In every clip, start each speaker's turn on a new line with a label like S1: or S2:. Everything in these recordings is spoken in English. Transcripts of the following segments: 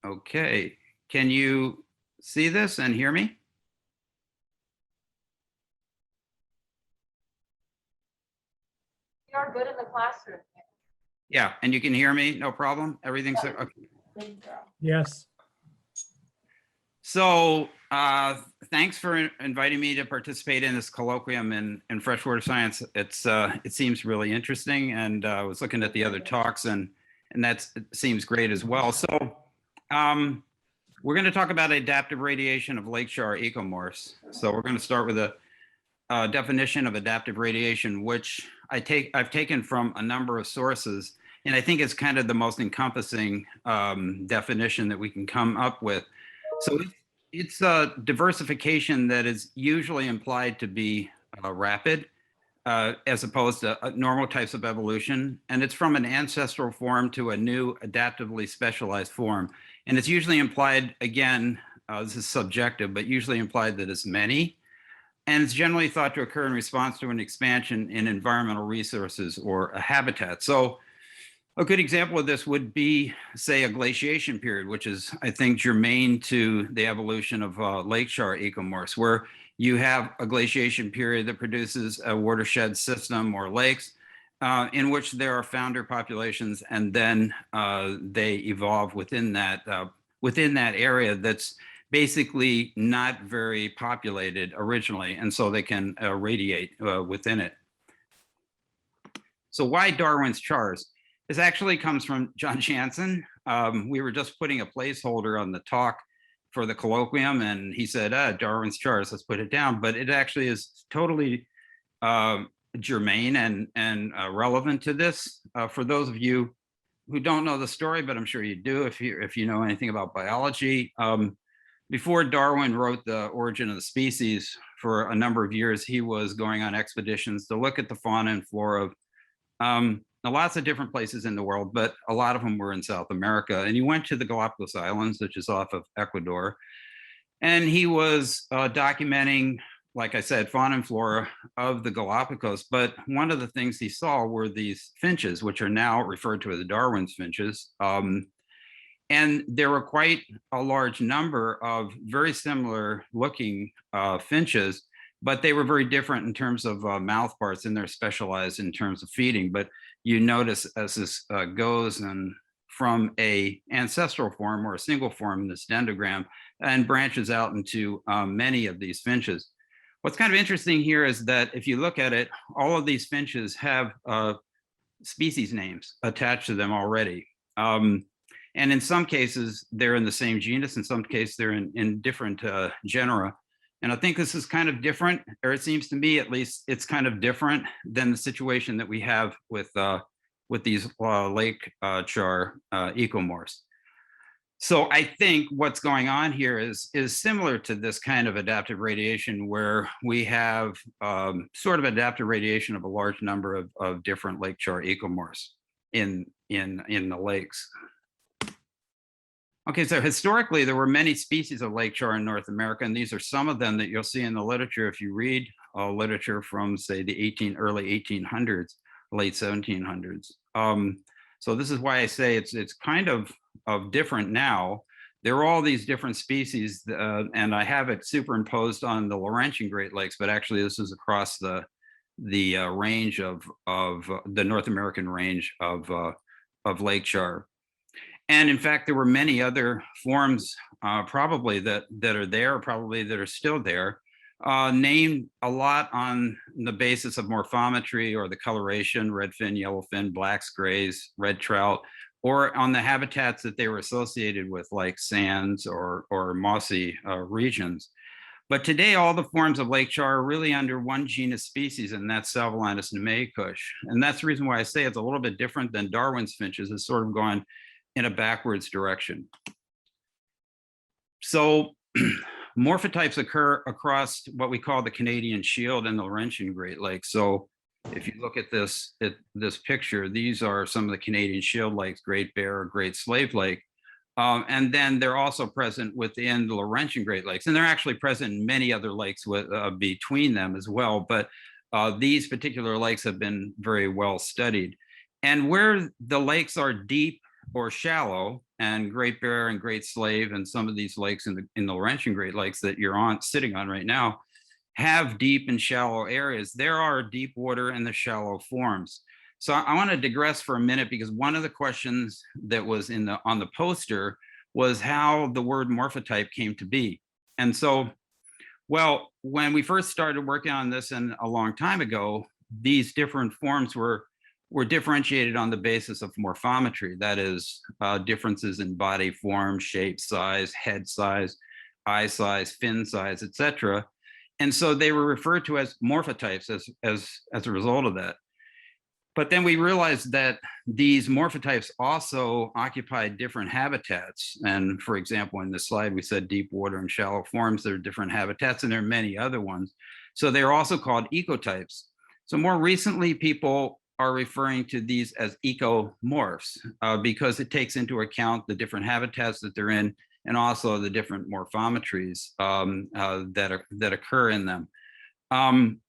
S1: Okay, can you see this and hear me?
S2: You're good in the classroom.
S1: Yeah, and you can hear me, no problem? Everything's okay.
S3: Yes.
S1: So thanks for inviting me to participate in this colloquium in freshwater science. It seems really interesting, and I was looking at the other talks, and that seems great as well. So we're going to talk about adaptive radiation of Lake Charr ecomorphs. So we're going to start with a definition of adaptive radiation, which I've taken from a number of sources, and I think it's kind of the most encompassing definition that we can come up with. So it's a diversification that is usually implied to be rapid, as opposed to normal types of evolution. And it's from an ancestral form to a new adaptively specialized form. And it's usually implied, again, this is subjective, but usually implied that it's many. And it's generally thought to occur in response to an expansion in environmental resources or a habitat. So a good example of this would be, say, a glaciation period, which is, I think, germane to the evolution of Lake Charr ecomorphs, where you have a glaciation period that produces a watershed system or lakes in which there are founder populations, and then they evolve within that area that's basically not very populated originally, and so they can radiate within it. So why Darwin's chars? This actually comes from John Jansen. We were just putting a placeholder on the talk for the colloquium, and he said, Darwin's chars, let's put it down. But it actually is totally germane and relevant to this. For those of you who don't know the story, but I'm sure you do if you know anything about biology, before Darwin wrote The Origin of the Species, for a number of years, he was going on expeditions to look at the fauna and flora of lots of different places in the world, but a lot of them were in South America. And he went to the Galapagos Islands, which is off of Ecuador. And he was documenting, like I said, fauna and flora of the Galapagos. But one of the things he saw were these finches, which are now referred to as Darwin's finches. And there were quite a large number of very similar looking finches, but they were very different in terms of mouth parts, and they're specialized in terms of feeding. But you notice as this goes and from a ancestral form or a single form in this dendrogram and branches out into many of these finches. What's kind of interesting here is that if you look at it, all of these finches have species names attached to them already. And in some cases, they're in the same genus. In some cases, they're in different genera. And I think this is kind of different, or it seems to me at least, it's kind of different than the situation that we have with these Lake Charr ecomorphs. So I think what's going on here is similar to this kind of adaptive radiation, where we have sort of adaptive radiation of a large number of different Lake Charr ecomorphs in the lakes. Okay, so historically, there were many species of Lake Charr in North America, and these are some of them that you'll see in the literature if you read literature from, say, the early 1800s, late 1700s. So this is why I say it's kind of different now. There are all these different species, and I have it superimposed on the Laurentian Great Lakes, but actually this is across the range of the North American range of Lake Charr. And in fact, there were many other forms probably that are there, probably that are still there, named a lot on the basis of morphometry or the coloration, redfin, yellowfin, blacks, grays, red trout, or on the habitats that they were associated with, like sands or mossy regions. But today, all the forms of Lake Charr are really under one genus species, and that's Salvelinus namaycush. And that's the reason why I say it's a little bit different than Darwin's finches. It's sort of going in a backwards direction. So morphotypes occur across what we call the Canadian Shield and the Laurentian Great Lakes. So if you look at this picture, these are some of the Canadian Shield lakes, Great Bear, Great Slave Lake. And then they're also present within the Laurentian Great Lakes. And they're actually present in many other lakes between them as well. But these particular lakes have been very well studied. And where the lakes are deep or shallow, and Great Bear and Great Slave and some of these lakes in the Laurentian Great Lakes that you're sitting on right now have deep and shallow areas. There are deep water in the shallow forms. So I want to digress for a minute, because one of the questions that was on the poster was how the word morphotype came to be. And so, well, when we first started working on this and a long time ago, these different forms were differentiated on the basis of morphometry. That is, differences in body form, shape, size, head size, eye size, fin size, etc. And so they were referred to as morphotypes as a result of that. But then we realized that these morphotypes also occupy different habitats. And for example, in this slide, we said deep water and shallow forms, there are different habitats, and there are many other ones. So they're also called ecotypes. So more recently, people are referring to these as ecomorphs because it takes into account the different habitats that they're in, and also the different morphometries that occur in them. And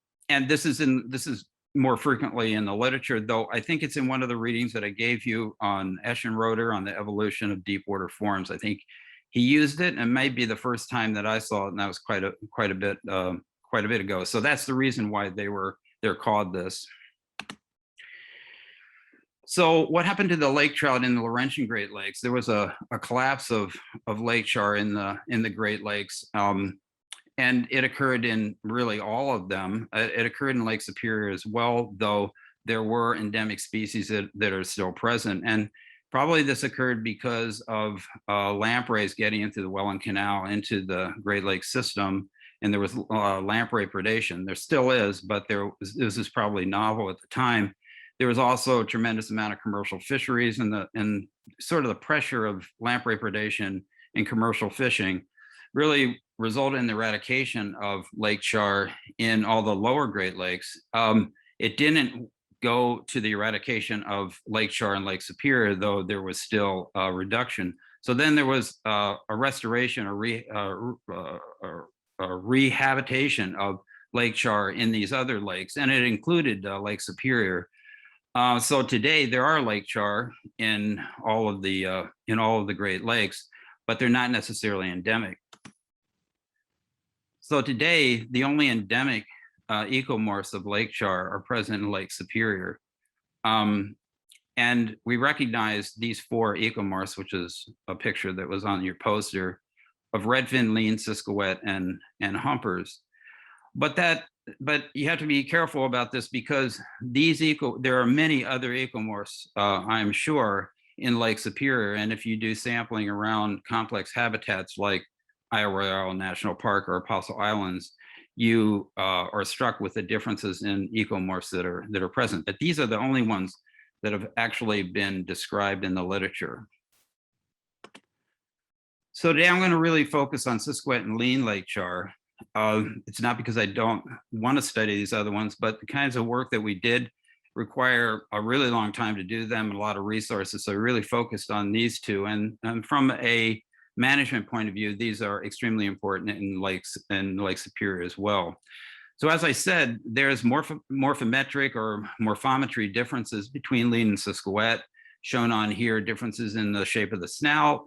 S1: this is more frequently in the literature, though I think it's in one of the readings that I gave you on Eschenroder on the evolution of deep water forms. I think he used it, and it might be the first time that I saw it, and that was quite a bit ago. So that's the reason why they're called this. So what happened to the lake trout in the Laurentian Great Lakes? There was a collapse of Lake Charr in the Great Lakes. And it occurred in really all of them. It occurred in Lake Superior as well, though there were endemic species that are still present. And probably this occurred because of lampreys getting into the Welland Canal, into the Great Lakes system, and there was lamprey predation. There still is, but this is probably novel at the time. There was also a tremendous amount of commercial fisheries, and sort of the pressure of lamprey predation and commercial fishing really resulted in the eradication of Lake Charr in all the lower Great Lakes. It didn't go to the eradication of Lake Charr and Lake Superior, though there was still a reduction. So then there was a restoration, a rehabilitation of Lake Charr in these other lakes, and it included Lake Superior. So today there are Lake Charr in all of the Great Lakes, but they're not necessarily endemic. So today, the only endemic ecomorphs of Lake Charr are present in Lake Superior. And we recognize these 4 ecomorphs, which is a picture that was on your poster, of redfin, lean, siskowet, and humpers. But you have to be careful about this, because there are many other ecomorphs, I'm sure, in Lake Superior. And if you do sampling around complex habitats like Isle Royale National Park or Apostle Islands, you are struck with the differences in ecomorphs that are present. But these are the only ones that have actually been described in the literature. So today I'm going to really focus on siskowet and lean Lake Charr. It's not because I don't want to study these other ones, but the kinds of work that we did require a really long time to do them and a lot of resources. So I really focused on these 2. And from a management point of view, these are extremely important in Lake Superior as well. So as I said, there's morphometric or morphometry differences between lean and siskowet, shown on here, differences in the shape of the snout,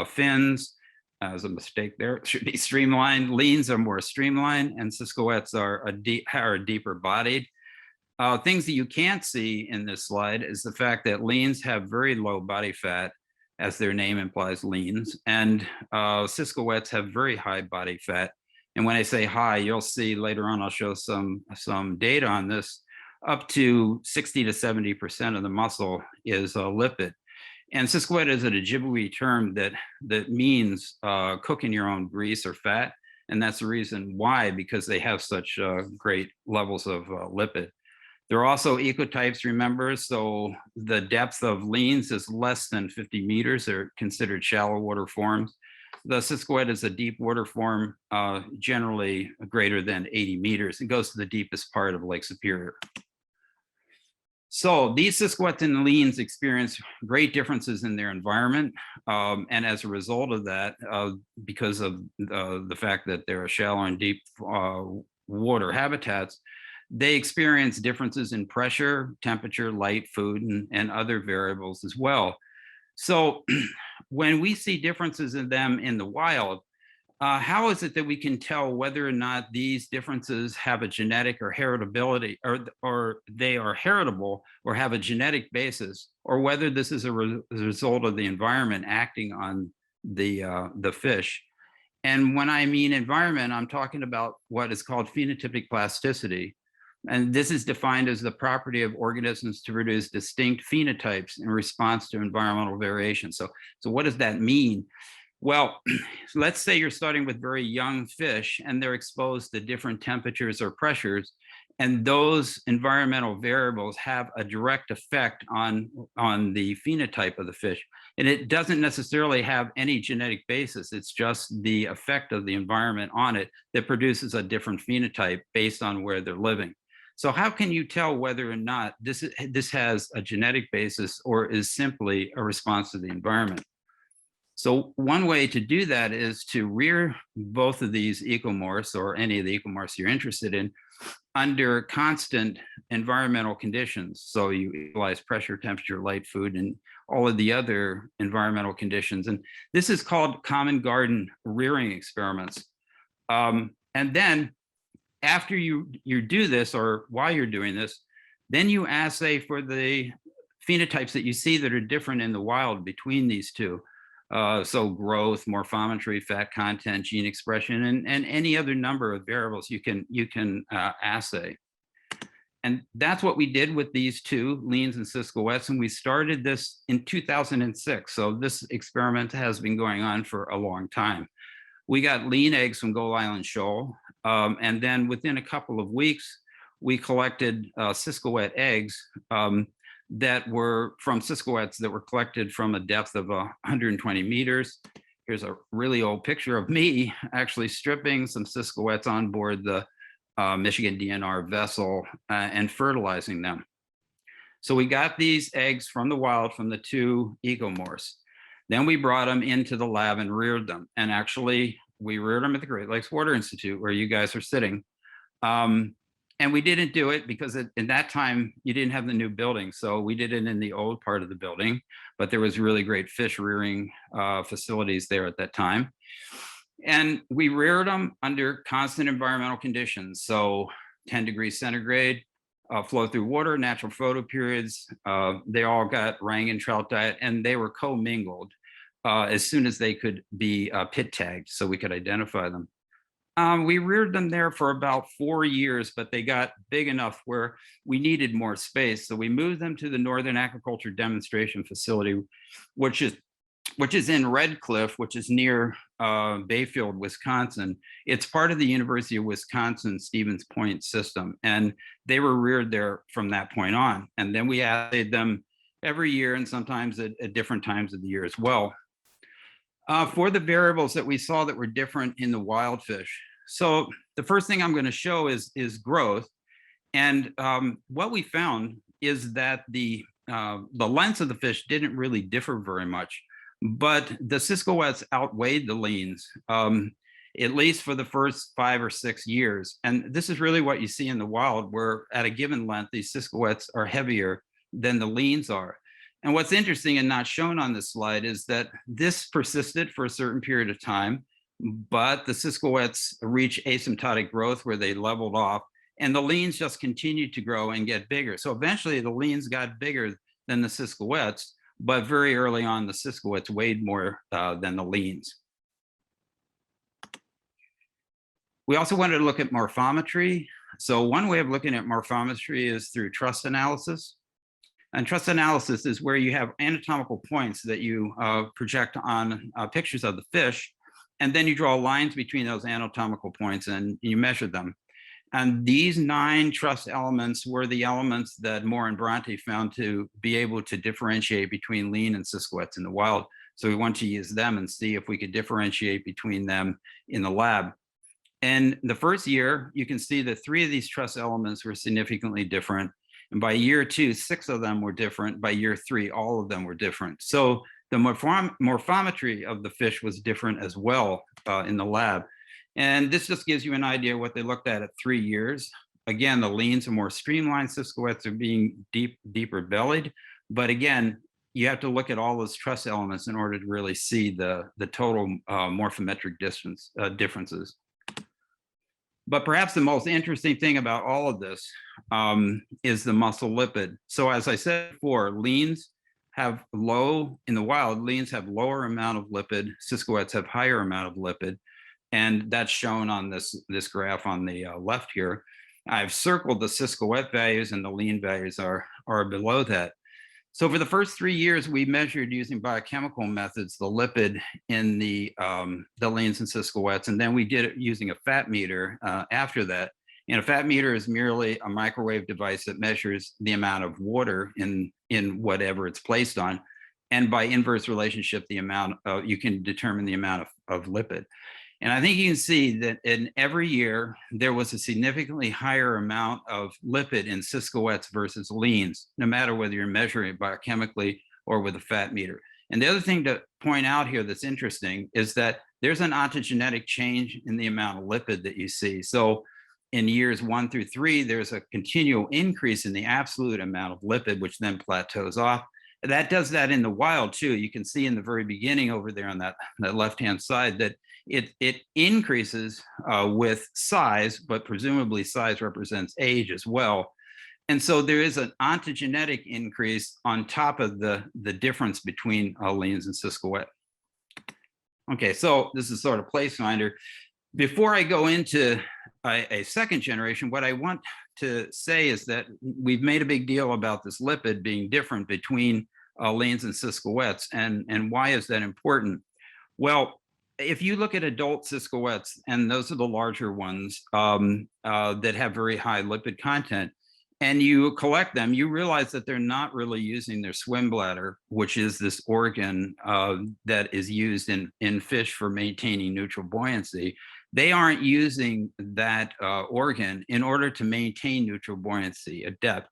S1: fins. As a mistake there, it should be streamlined. Leans are more streamlined, and siskowets are deeper bodied. Things that you can't see in this slide is the fact that leans have very low body fat, as their name implies, leans, and siskowets have very high body fat. And when I say high, you'll see later on, I'll show some data on this, up to 60 to 70% of the muscle is a lipid. And siskowet is an Ojibwe term that means cooking your own grease or fat. And that's the reason why, because they have such great levels of lipid. There are also ecotypes, remember, so the depth of leans is less than 50 meters. They're considered shallow water forms. The siskowet is a deep water form, generally greater than 80 meters. It goes to the deepest part of Lake Superior. So these siskowets and leans experience great differences in their environment. And as a result of that, because of the fact that they're shallow and deep water habitats, they experience differences in pressure, temperature, light, food, and other variables as well. So when we see differences in them in the wild, how is it that we can tell whether or not these differences have a genetic or heritability, or they are heritable or have a genetic basis, or whether this is a result of the environment acting on the fish? And when I mean environment, I'm talking about what is called phenotypic plasticity. And this is defined as the property of organisms to produce distinct phenotypes in response to environmental variation. So what does that mean? Well, let's say you're starting with very young fish and they're exposed to different temperatures or pressures, and those environmental variables have a direct effect on the phenotype of the fish. And it doesn't necessarily have any genetic basis. It's just the effect of the environment on it that produces a different phenotype based on where they're living. So how can you tell whether or not this has a genetic basis or is simply a response to the environment? So one way to do that is to rear both of these ecomorphs, or any of the ecomorphs you're interested in, under constant environmental conditions. So you equalize pressure, temperature, light, food, and all of the other environmental conditions. And this is called common garden rearing experiments. And then after you do this, or while you're doing this, then you assay for the phenotypes that you see that are different in the wild between these two. So growth, morphometry, fat content, gene expression, and any other number of variables you can assay. And that's what we did with these two, leans and Ciscoettes, and we started this in 2006. So this experiment has been going on for a long time. We got lean eggs from Gold Island Shoal, and then within a couple of weeks, we collected Ciscoette eggs that were from Ciscoettes that were collected from a depth of 120 meters. Here's a really old picture of me actually stripping some Ciscoettes on board the Michigan DNR vessel and fertilizing them. So we got these eggs from the wild from the two ecomorphs. Then we brought them into the lab and reared them. And actually, we reared them at the Great Lakes Water Institute, where you guys are sitting. And we didn't do it because in that time, you didn't have the new building. So we did it in the old part of the building, but there was really great fish rearing facilities there at that time. And we reared them under constant environmental conditions. So 10 degrees centigrade, flow through water, natural photoperiods. They all got Rangan trout diet, and they were co-mingled as soon as they could be pit tagged so we could identify them. We reared them there for about 4 years, but they got big enough where we needed more space. So we moved them to the Northern Aquaculture Demonstration Facility, which is in Red Cliff, which is near Bayfield, Wisconsin. It's part of the University of Wisconsin Stevens Point system, and they were reared there from that point on. And then we assayed them every year, and sometimes at different times of the year as well. For the variables that we saw that were different in the wild fish. So the first thing I'm going to show is growth. And what we found is that the lengths of the fish didn't really differ very much, but the Ciscoettes outweighed the leans, at least for the first 5 or 6 years. And this is really what you see in the wild, where at a given length, these Ciscoettes are heavier than the leans are. And what's interesting and not shown on this slide is that this persisted for a certain period of time, but the Ciscoettes reached asymptotic growth where they leveled off, and the leans just continued to grow and get bigger. So eventually the leans got bigger than the Ciscoettes, but very early on, the Ciscoettes weighed more than the leans. We also wanted to look at morphometry. So one way of looking at morphometry is through truss analysis. And truss analysis is where you have anatomical points that you project on pictures of the fish, and then you draw lines between those anatomical points and you measure them. And these 9 truss elements were the elements that Moore and Bronte found to be able to differentiate between lean and Ciscoettes in the wild. So we want to use them and see if we could differentiate between them in the lab. And the first year, you can see that 3 of these truss elements were significantly different. And by year 2, 6 of them were different. By year 3, all of them were different. So the morphometry of the fish was different as well in the lab. And this just gives you an idea what they looked at 3 years. Again, the leans are more streamlined, Ciscoettes are being deeper bellied. But again, you have to look at all those truss elements in order to really see the total morphometric differences. But perhaps the most interesting thing about all of this is the muscle lipid. So as I said before, leans have in the wild, leans have lower amount of lipid, siscoettes have higher amount of lipid. And that's shown on this graph on the left here. I've circled the siscoette values and the lean values are below that. So for the first 3 years, we measured using biochemical methods the lipid in the leans and siscoettes, and then we did it using a fat meter after that. And a fat meter is merely a microwave device that measures the amount of water in whatever it's placed on, and by inverse relationship, the amount you can determine the amount of lipid. And I think you can see that in every year, there was a significantly higher amount of lipid in siscoettes versus leans, no matter whether you're measuring it biochemically or with a fat meter. And the other thing to point out here that's interesting is that there's an ontogenetic change in the amount of lipid that you see. So in years 1 through 3, there's a continual increase in the absolute amount of lipid, which then plateaus off. That does that in the wild too. You can see in the very beginning over there on that left-hand side that it increases with size, but presumably size represents age as well. And so there is an ontogenetic increase on top of the difference between leans and siscoette. Okay, so this is sort of placefinder. Before I go into a second generation, what I want to say is that we've made a big deal about this lipid being different between leans and siscoettes, and why is that important? Well, if you look at adult siscoettes, and those are the larger ones that have very high lipid content, and you collect them, you realize that they're not really using their swim bladder, which is this organ that is used in fish for maintaining neutral buoyancy. They aren't using that organ in order to maintain neutral buoyancy at depth.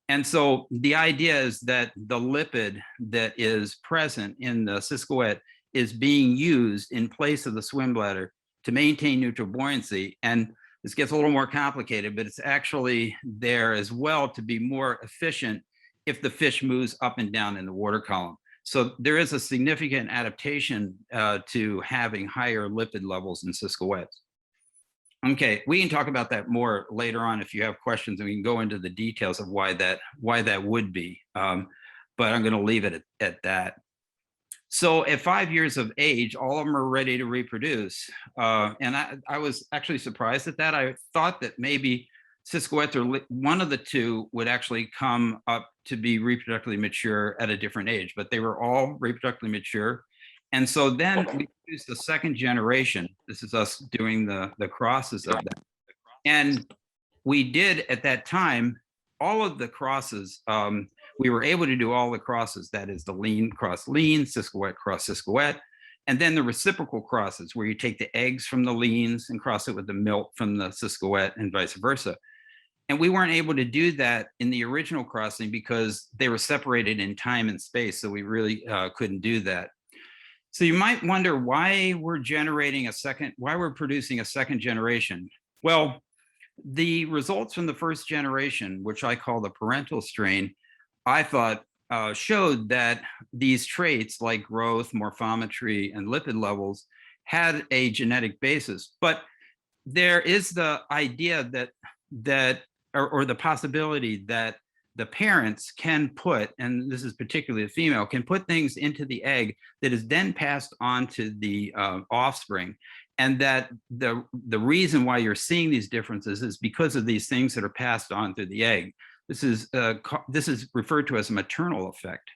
S1: And so the idea is that the lipid that is present in the siscoette is being used in place of the swim bladder to maintain neutral buoyancy. And this gets a little more complicated, but it's actually there as well to be more efficient if the fish moves up and down in the water column. So there is a significant adaptation to having higher lipid levels in siscoettes. Okay, we can talk about that more later on if you have questions, and we can go into the details of why that would be. But I'm going to leave it at that. So at 5 years of age, all of them are ready to reproduce. And I was actually surprised at that. I thought that maybe siscoettes or one of the two would actually come up to be reproductively mature at a different age, but they were all reproductively mature. And so then we used the second generation. This is us doing the crosses of that. And we did at that time, all of the crosses, we were able to do all the crosses. That is the lean cross lean, siscoette cross siscoette, and then the reciprocal crosses where you take the eggs from the leans and cross it with the milk from the siscoette and vice versa. And we weren't able to do that in the original crossing because they were separated in time and space. So we really couldn't do that. So you might wonder why we're producing a second generation. Well, the results from the first generation, which I call the parental strain, I thought showed that these traits like growth, morphometry, and lipid levels had a genetic basis. But there is the idea that or the possibility that the parents can put, and this is particularly the female, can put things into the egg that is then passed on to the offspring. And that the reason why you're seeing these differences is because of these things that are passed on through the egg. This is referred to as a maternal effect.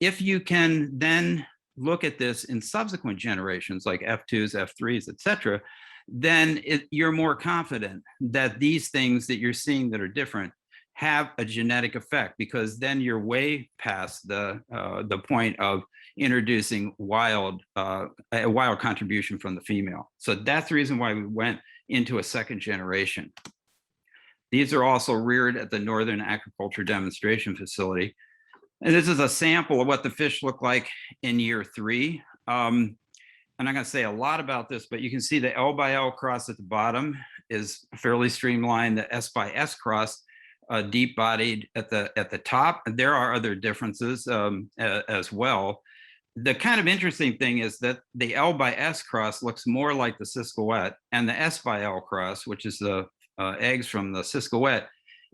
S1: If you can then look at this in subsequent generations like F2s, F3s, et cetera, then you're more confident that these things that you're seeing that are different have a genetic effect, because then you're way past the point of introducing a wild contribution from the female. So that's the reason why we went into a second generation. These are also reared at the Northern Aquaculture Demonstration Facility. And this is a sample of what the fish look like in year 3. I'm not going to say a lot about this, but you can see the L by L cross at the bottom is fairly streamlined. The S by S cross deep bodied at the top. There are other differences as well. The kind of interesting thing is that the L by S cross looks more like the Siskiyou, and the S by L cross, which is the eggs from the Siskiyou,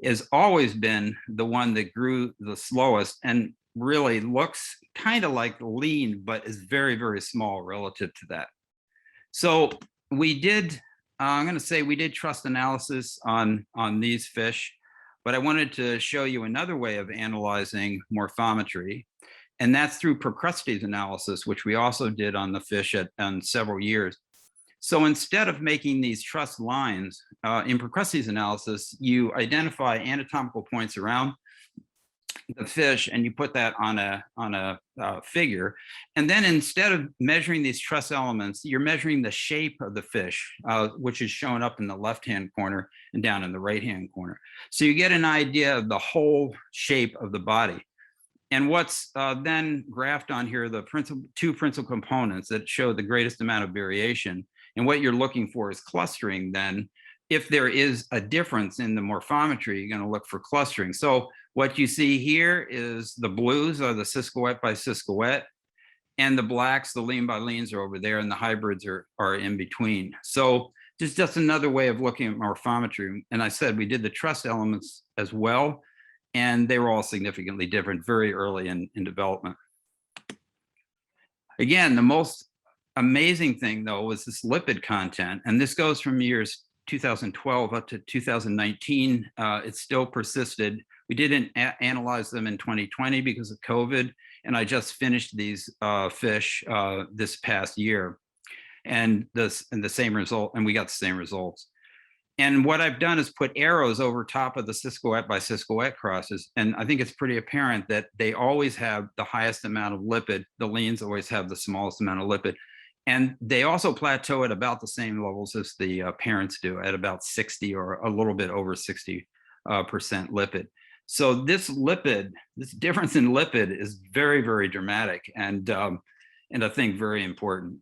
S1: has always been the one that grew the slowest and really looks kind of like lean, but is very, very small relative to that. So we did, I'm going to say we did trust analysis on these fish, but I wanted to show you another way of analyzing morphometry, and that's through Procrustes analysis, which we also did on the fish on several years. So instead of making these truss lines, in Procrustes analysis, you identify anatomical points around the fish and you put that on a figure. And then instead of measuring these truss elements, you're measuring the shape of the fish, which is shown up in the left-hand corner and down in the right-hand corner. So you get an idea of the whole shape of the body. And what's then graphed on here, the two principal components that show the greatest amount of variation. And what you're looking for is clustering then. If there is a difference in the morphometry, you're going to look for clustering. So what you see here is the blues are the Siskiyou by Siskiyou, and the blacks, the lean by leans, are over there, and the hybrids are in between. So just another way of looking at morphometry. And I said we did the truss elements as well, and they were all significantly different very early in development. Again, the most amazing thing, though, was this lipid content, and this goes from years 2012 up to 2019. It still persisted. We didn't analyze them in 2020 because of COVID, and I just finished these fish this past year, and the same result, and we got the same results. And what I've done is put arrows over top of the Siskiyou by Siskiyou crosses, and I think it's pretty apparent that they always have the highest amount of lipid. The leans always have the smallest amount of lipid. And they also plateau at about the same levels as the parents do, at about 60 or a little bit over 60% lipid. So this difference in lipid is very, very dramatic, and I think very important.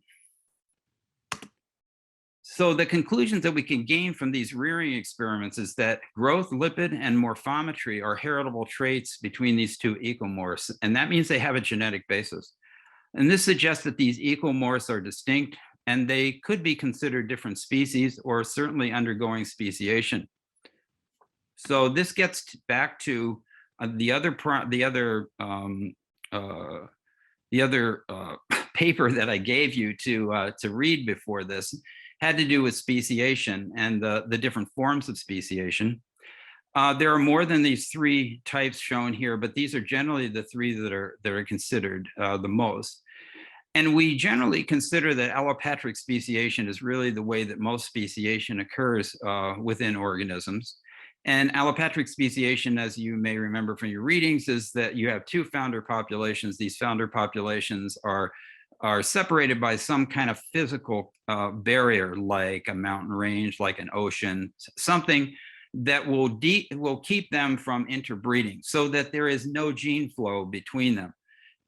S1: So the conclusions that we can gain from these rearing experiments is that growth, lipid, and morphometry are heritable traits between these two ecomorphs, and that means they have a genetic basis. And this suggests that these ecomorphs are distinct, and they could be considered different species or certainly undergoing speciation. So this gets back to the other paper that I gave you to read before this had to do with speciation and the different forms of speciation. There are more than these three types shown here, but these are generally the three that are considered the most. And we generally consider that allopatric speciation is really the way that most speciation occurs within organisms. And allopatric speciation, as you may remember from your readings, is that you have two founder populations. These founder populations are separated by some kind of physical barrier, like a mountain range, like an ocean, something that will keep them from interbreeding so that there is no gene flow between them.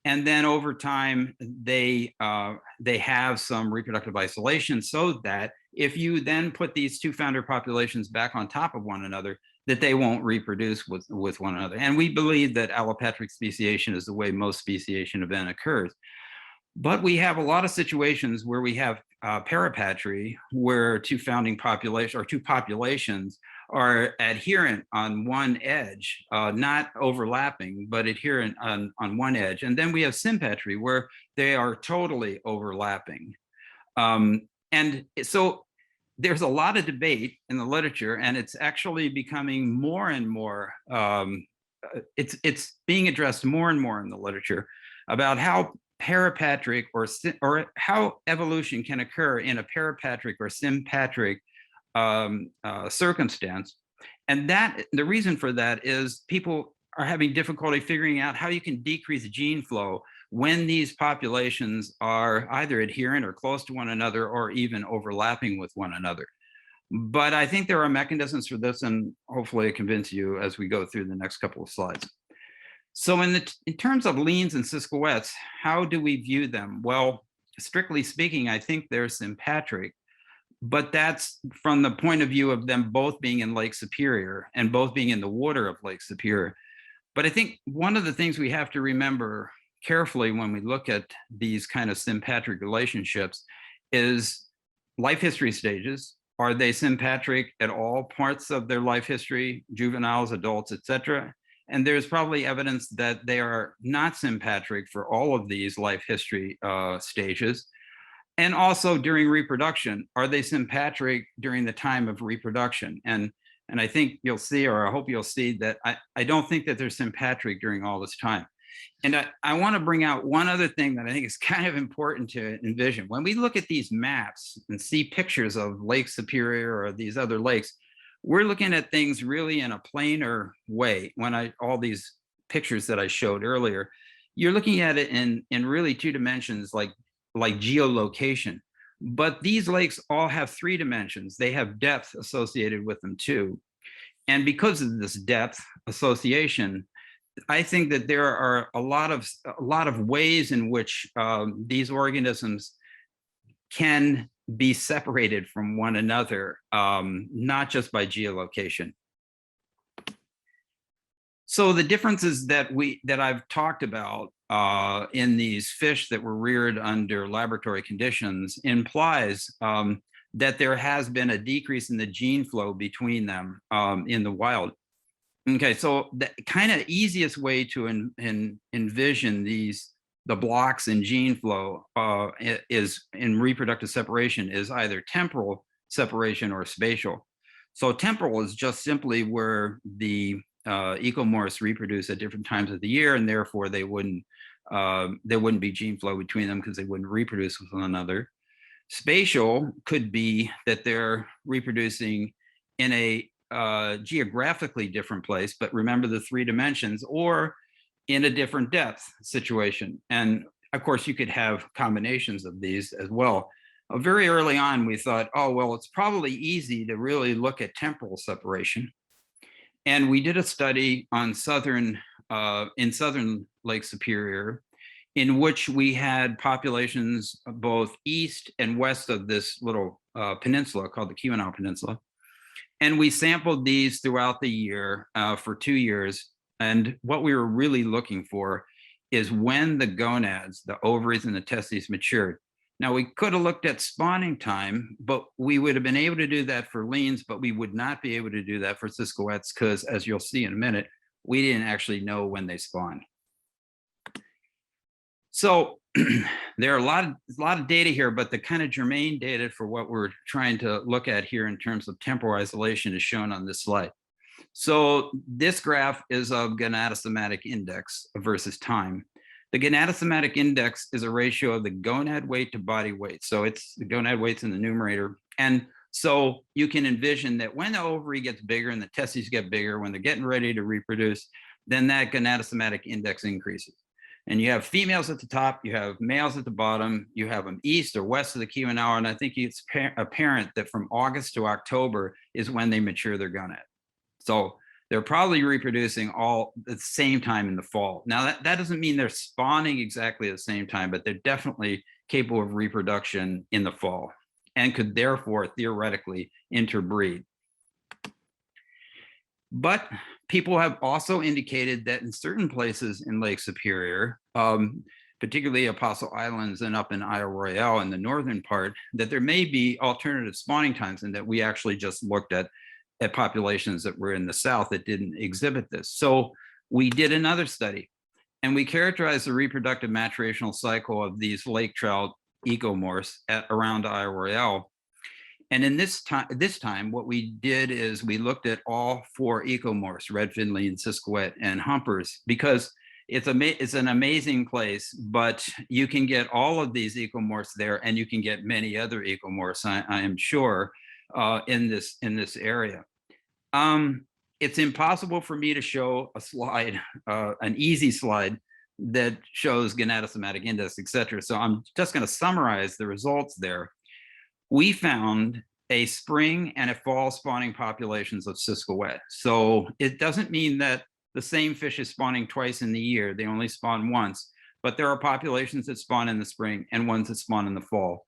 S1: And then over time, they have some reproductive isolation so that if you then put these two founder populations back on top of one another, that they won't reproduce with one another. And we believe that allopatric speciation is the way most speciation event occurs. But we have a lot of situations where we have parapatry, where two founding populations or two populations are adherent on one edge, not overlapping, but adherent on one edge. And then we have sympatry, where they are totally overlapping. And so there's a lot of debate in the literature, and it's actually becoming more and more, it's being addressed more and more in the literature about how parapatric or how evolution can occur in a parapatric or sympatric circumstance. And that the reason for that is people are having difficulty figuring out how you can decrease gene flow when these populations are either adherent or close to one another or even overlapping with one another. But I think there are mechanisms for this, and hopefully I convince you as we go through the next couple of slides. So in terms of leans and Siskiyous, how do we view them? Well, strictly speaking, I think they're sympatric. But that's from the point of view of them both being in Lake Superior and both being in the water of Lake Superior. But I think one of the things we have to remember carefully when we look at these kind of sympatric relationships is life history stages. Are they sympatric at all parts of their life history, juveniles, adults, etc.? And there's probably evidence that they are not sympatric for all of these life history stages. And also during reproduction, are they sympatric during the time of reproduction? And I think you'll see, or I hope you'll see, that I don't think that they're sympatric during all this time. And I want to bring out one other thing that I think is kind of important to envision. When we look at these maps and see pictures of Lake Superior or these other lakes, we're looking at things really in a planar way. All these pictures that I showed earlier, you're looking at it in really 2 dimensions, like geolocation. But these lakes all have 3 dimensions. They have depth associated with them too. And because of this depth association, I think that there are a lot of ways in which these organisms can be separated from one another, not just by geolocation. So the differences that I've talked about in these fish that were reared under laboratory conditions implies that there has been a decrease in the gene flow between them in the wild. Okay, so the kind of easiest way to envision the blocks in gene flow is in reproductive separation is either temporal separation or spatial. So temporal is just simply where the ecomorphs reproduce at different times of the year, and therefore there wouldn't be gene flow between them because they wouldn't reproduce with one another. Spatial could be that they're reproducing in a geographically different place, but remember the 3 dimensions, or in a different depth situation. And of course, you could have combinations of these as well. Very early on, we thought, oh, well, it's probably easy to really look at temporal separation. And we did a study on in southern Lake Superior, in which we had populations both east and west of this little peninsula called the Keweenaw Peninsula. And we sampled these throughout the year for 2 years. And what we were really looking for is when the gonads, the ovaries and the testes matured. Now, we could have looked at spawning time, but we would have been able to do that for leans, but we would not be able to do that for Ciscoettes because, as you'll see in a minute, we didn't actually know when they spawned. So there are a lot of data here, but the kind of germane data for what we're trying to look at here in terms of temporal isolation is shown on this slide. So this graph is of Gonadosomatic Index versus time. The Gonadosomatic Index is a ratio of the gonad weight to body weight. So it's the gonad weight's in the numerator. And so you can envision that when the ovary gets bigger and the testes get bigger, when they're getting ready to reproduce, then that Gonadosomatic Index increases. And you have females at the top, you have males at the bottom, you have them east or west of the Keweenaw, and I think it's apparent that from August to October is when they mature their gonad. So they're probably reproducing all at the same time in the fall. Now, that doesn't mean they're spawning exactly at the same time, but they're definitely capable of reproduction in the fall and could therefore theoretically interbreed. But people have also indicated that in certain places in Lake Superior, particularly Apostle Islands and up in Isle Royale in the northern part, that there may be alternative spawning times, and that we actually just looked at populations that were in the south that didn't exhibit this. So we did another study, and we characterized the reproductive maturational cycle of these lake trout ecomorphs at around Isle Royale. And in this time, what we did is we looked at all 4 ecomorphs, red finley and Ciscoette and humpers, because it's an amazing place, but you can get all of these ecomorphs there, and you can get many other ecomorphs, I am sure, in this area. It's impossible for me to show a slide, an easy slide that shows Gonadosomatic Index, et cetera. So I'm just going to summarize the results there. We found a spring and a fall spawning populations of Ciscoette. So it doesn't mean that the same fish is spawning twice in the year. They only spawn once, but there are populations that spawn in the spring and ones that spawn in the fall.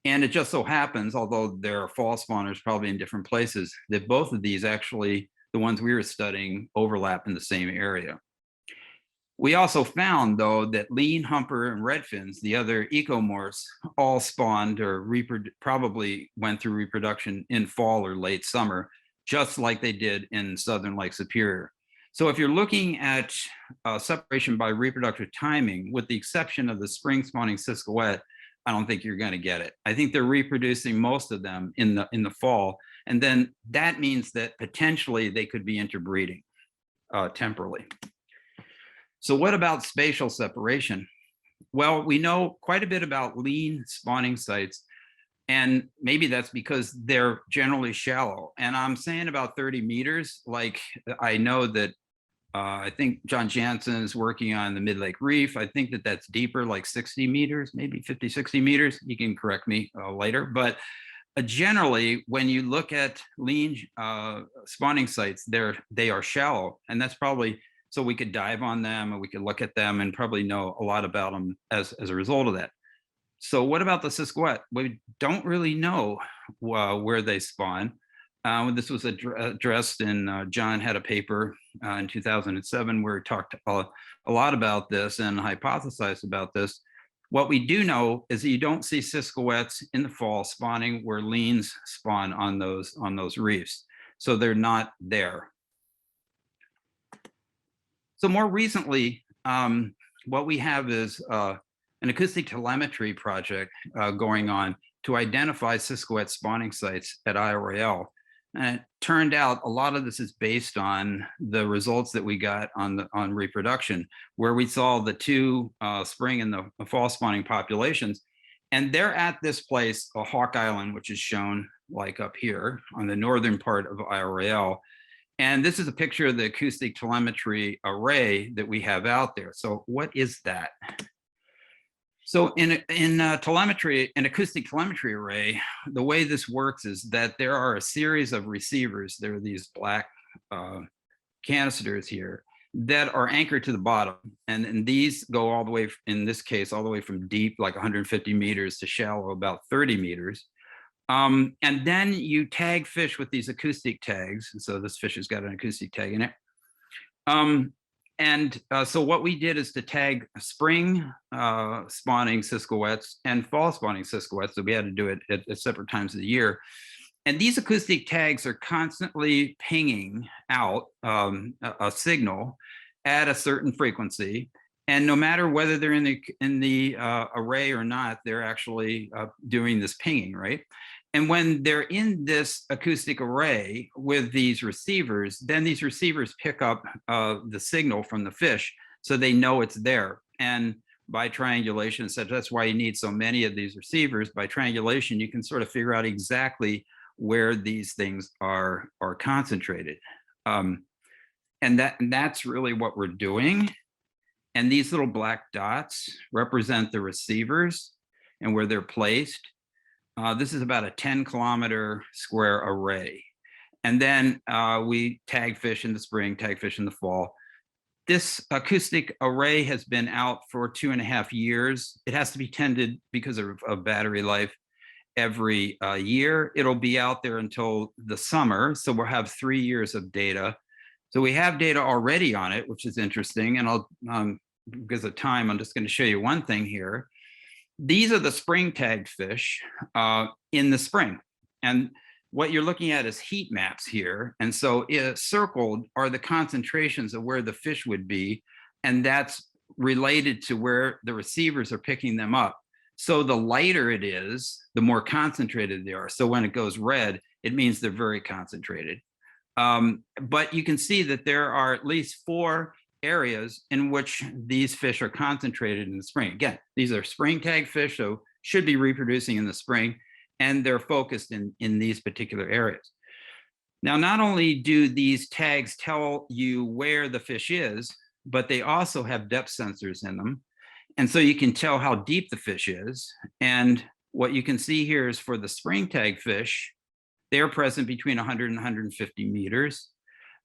S1: And it just so happens, although there are fall spawners probably in different places, that both of these actually, the ones we were studying, overlap in the same area. We also found, though, that lean, humper, and redfins, the other ecomorphs, all spawned or probably went through reproduction in fall or late summer, just like they did in southern Lake Superior. So if you're looking at separation by reproductive timing, with the exception of the spring spawning Siskiyou, I don't think you're going to get it. I think they're reproducing most of them in the fall, and then that means that potentially they could be interbreeding temporally. So what about spatial separation? Well, we know quite a bit about lean spawning sites, and maybe that's because they're generally shallow. And I'm saying about 30 meters, like I know that I think John Jansen is working on the Mid-Lake Reef. I think that that's deeper, like 60 meters, maybe 50, 60 meters. You can correct me later. But generally, when you look at lean spawning sites, they are shallow. And that's probably, so we could dive on them and we could look at them and probably know a lot about them as a result of that. So what about the Siskiyou? We don't really know where they spawn. This was addressed in, John had a paper in 2007 where he talked a lot about this and hypothesized about this. What we do know is that you don't see Siskiyous in the fall spawning where leans spawn on those reefs. So they're not there. So more recently, what we have is an acoustic telemetry project going on to identify Siskiyou spawning sites at IORL. And it turned out a lot of this is based on the results that we got on reproduction, where we saw the two spring and the fall spawning populations. And they're at this place, Hawk Island, which is shown like up here on the northern part of IORL. And this is a picture of the acoustic telemetry array that we have out there. So what is that? So in telemetry, an acoustic telemetry array, the way this works is that there are a series of receivers. There are these black canisters here that are anchored to the bottom. And these go all the way, in this case, all the way from deep, like 150 meters, to shallow, about 30 meters. And then you tag fish with these acoustic tags. And so this fish has got an acoustic tag in it. So what we did is to tag spring spawning Siskiyous and fall spawning Siskiyous. So we had to do it at separate times of the year. And these acoustic tags are constantly pinging out a signal at a certain frequency. And no matter whether they're in the array or not, they're actually doing this pinging, right? And when they're in this acoustic array with these receivers, then these receivers pick up the signal from the fish, so they know it's there. And by triangulation, that's why you need so many of these receivers. By triangulation, you can sort of figure out exactly where these things are concentrated. And that's really what we're doing. And these little black dots represent the receivers and where they're placed. This is about a 10-kilometer square array. And then we tag fish in the spring, tag fish in the fall. This acoustic array has been out for 2.5 years. It has to be tended because of battery life every year. It'll be out there until the summer. So we'll have 3 years of data. So we have data already on it, which is interesting. And I'll, because of time, I'm just going to show you one thing here. These are the spring tagged fish in the spring. And what you're looking at is heat maps here. And so circled are the concentrations of where the fish would be. And that's related to where the receivers are picking them up. So the lighter it is, the more concentrated they are. So when it goes red, it means they're very concentrated. But you can see that there are at least 4 areas in which these fish are concentrated in the spring. Again, these are spring tag fish, so should be reproducing in the spring, and they're focused in these particular areas. Now, not only do these tags tell you where the fish is, but they also have depth sensors in them. And so you can tell how deep the fish is. And what you can see here is for the spring tag fish, they're present between 100 and 150 meters.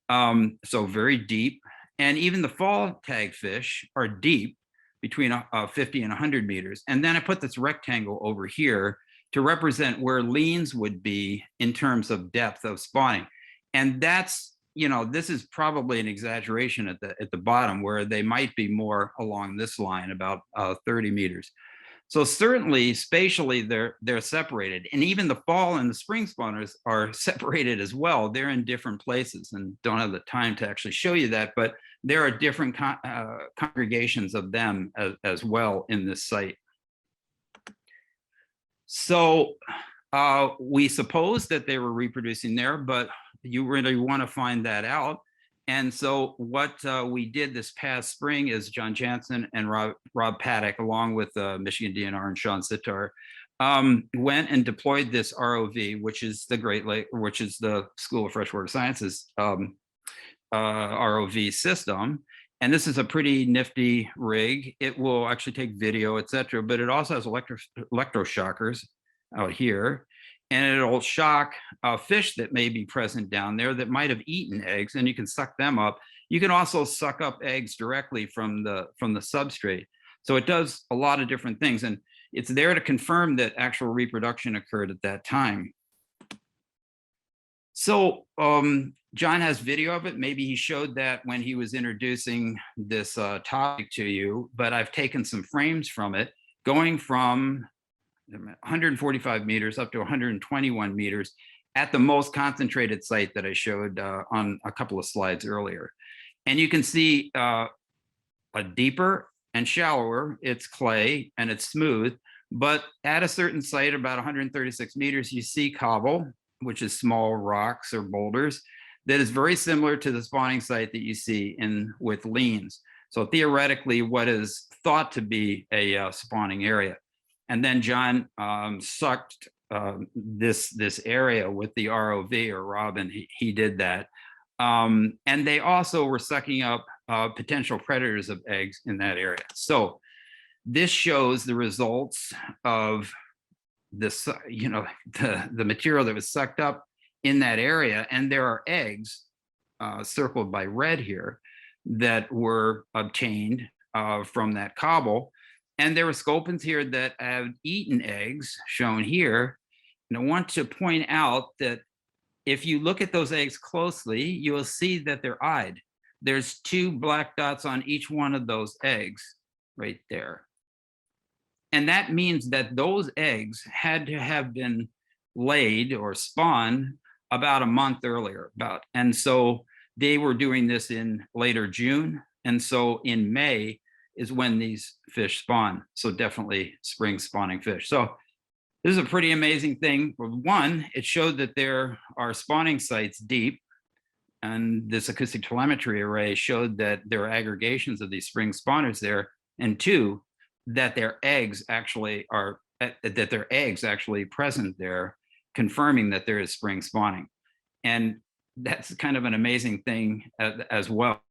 S1: So very deep. And even the fall tag fish are deep, between 50 and 100 meters. And then I put this rectangle over here to represent where leans would be in terms of depth of spawning. And that's, this is probably an exaggeration at the bottom, where they might be more along this line, about 30 meters. So certainly spatially they're separated, and even the fall and the spring spawners are separated as well. They're in different places, and don't have the time to actually show you that, but there are different congregations of them as well in this site. So we suppose that they were reproducing there, but you really want to find that out. And so what we did this past spring is John Jansen and Rob Paddock, along with Michigan DNR and Sean Sitar, went and deployed this ROV, which is the Great Lake, which is the School of Freshwater Sciences ROV system. And this is a pretty nifty rig. It will actually take video, etc., but it also has electroshockers out here. And it'll shock fish that may be present down there that might have eaten eggs, and you can suck them up. You can also suck up eggs directly from the substrate. So it does a lot of different things, and it's there to confirm that actual reproduction occurred at that time. So John has video of it. Maybe he showed that when he was introducing this topic to you, but I've taken some frames from it, going from 145 meters up to 121 meters at the most concentrated site that I showed on a couple of slides earlier. And you can see a deeper and shallower, it's clay and it's smooth, but at a certain site about 136 meters, you see cobble, which is small rocks or boulders, that is very similar to the spawning site that you see with leans. So theoretically, what is thought to be a spawning area. And then John sucked this area with the ROV, or Robin, he did that. And they also were sucking up potential predators of eggs in that area. So this shows the results of this, the material that was sucked up in that area. And there are eggs circled by red here that were obtained from that cobble. And there were sculpins here that have eaten eggs, shown here. And I want to point out that if you look at those eggs closely, you will see that they're eyed. There's 2 black dots on each one of those eggs right there. And that means that those eggs had to have been laid or spawned about a month earlier. And so they were doing this in later June. And so in May is when these fish spawn. So definitely spring spawning fish. So this is a pretty amazing thing. One, it showed that there are spawning sites deep, and this acoustic telemetry array showed that there are aggregations of these spring spawners there. And 2, that their eggs actually present there, confirming that there is spring spawning. And that's kind of an amazing thing as well.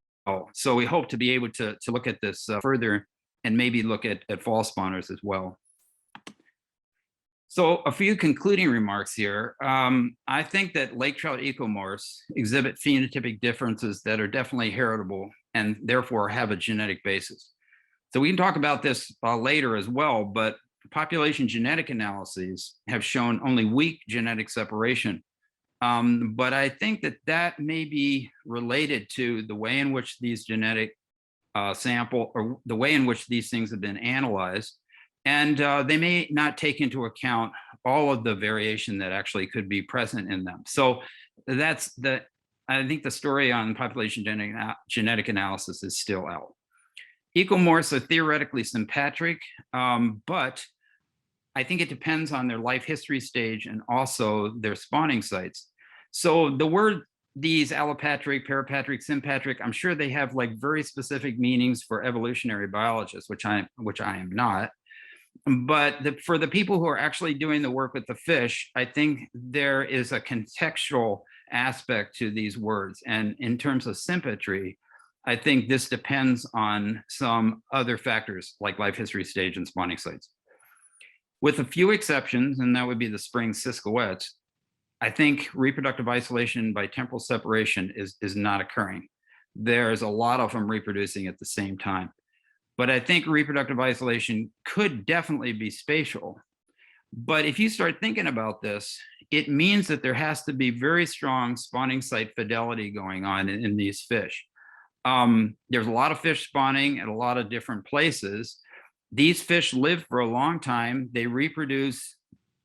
S1: So we hope to be able to look at this further, and maybe look at fall spawners as well. So a few concluding remarks here. I think that lake trout ecomorphs exhibit phenotypic differences that are definitely heritable and therefore have a genetic basis. So we can talk about this later as well, but population genetic analyses have shown only weak genetic separation. But I think that may be related to the way in which these genetic sample, or the way in which these things have been analyzed. And they may not take into account all of the variation that actually could be present in them. So I think the story on population genetic analysis is still out. Ecomorphs are theoretically sympatric, but I think it depends on their life history stage and also their spawning sites. So the word, these allopatric, parapatric, sympatric, I'm sure they have like very specific meanings for evolutionary biologists, which I am not. But for the people who are actually doing the work with the fish, I think there is a contextual aspect to these words. And in terms of sympatry, I think this depends on some other factors like life history stage and spawning sites. With a few exceptions, and that would be the spring ciscoettes, I think reproductive isolation by temporal separation is not occurring. There's a lot of them reproducing at the same time. But I think reproductive isolation could definitely be spatial. But if you start thinking about this, it means that there has to be very strong spawning site fidelity going on in these fish. There's a lot of fish spawning at a lot of different places. These fish live for a long time. They reproduce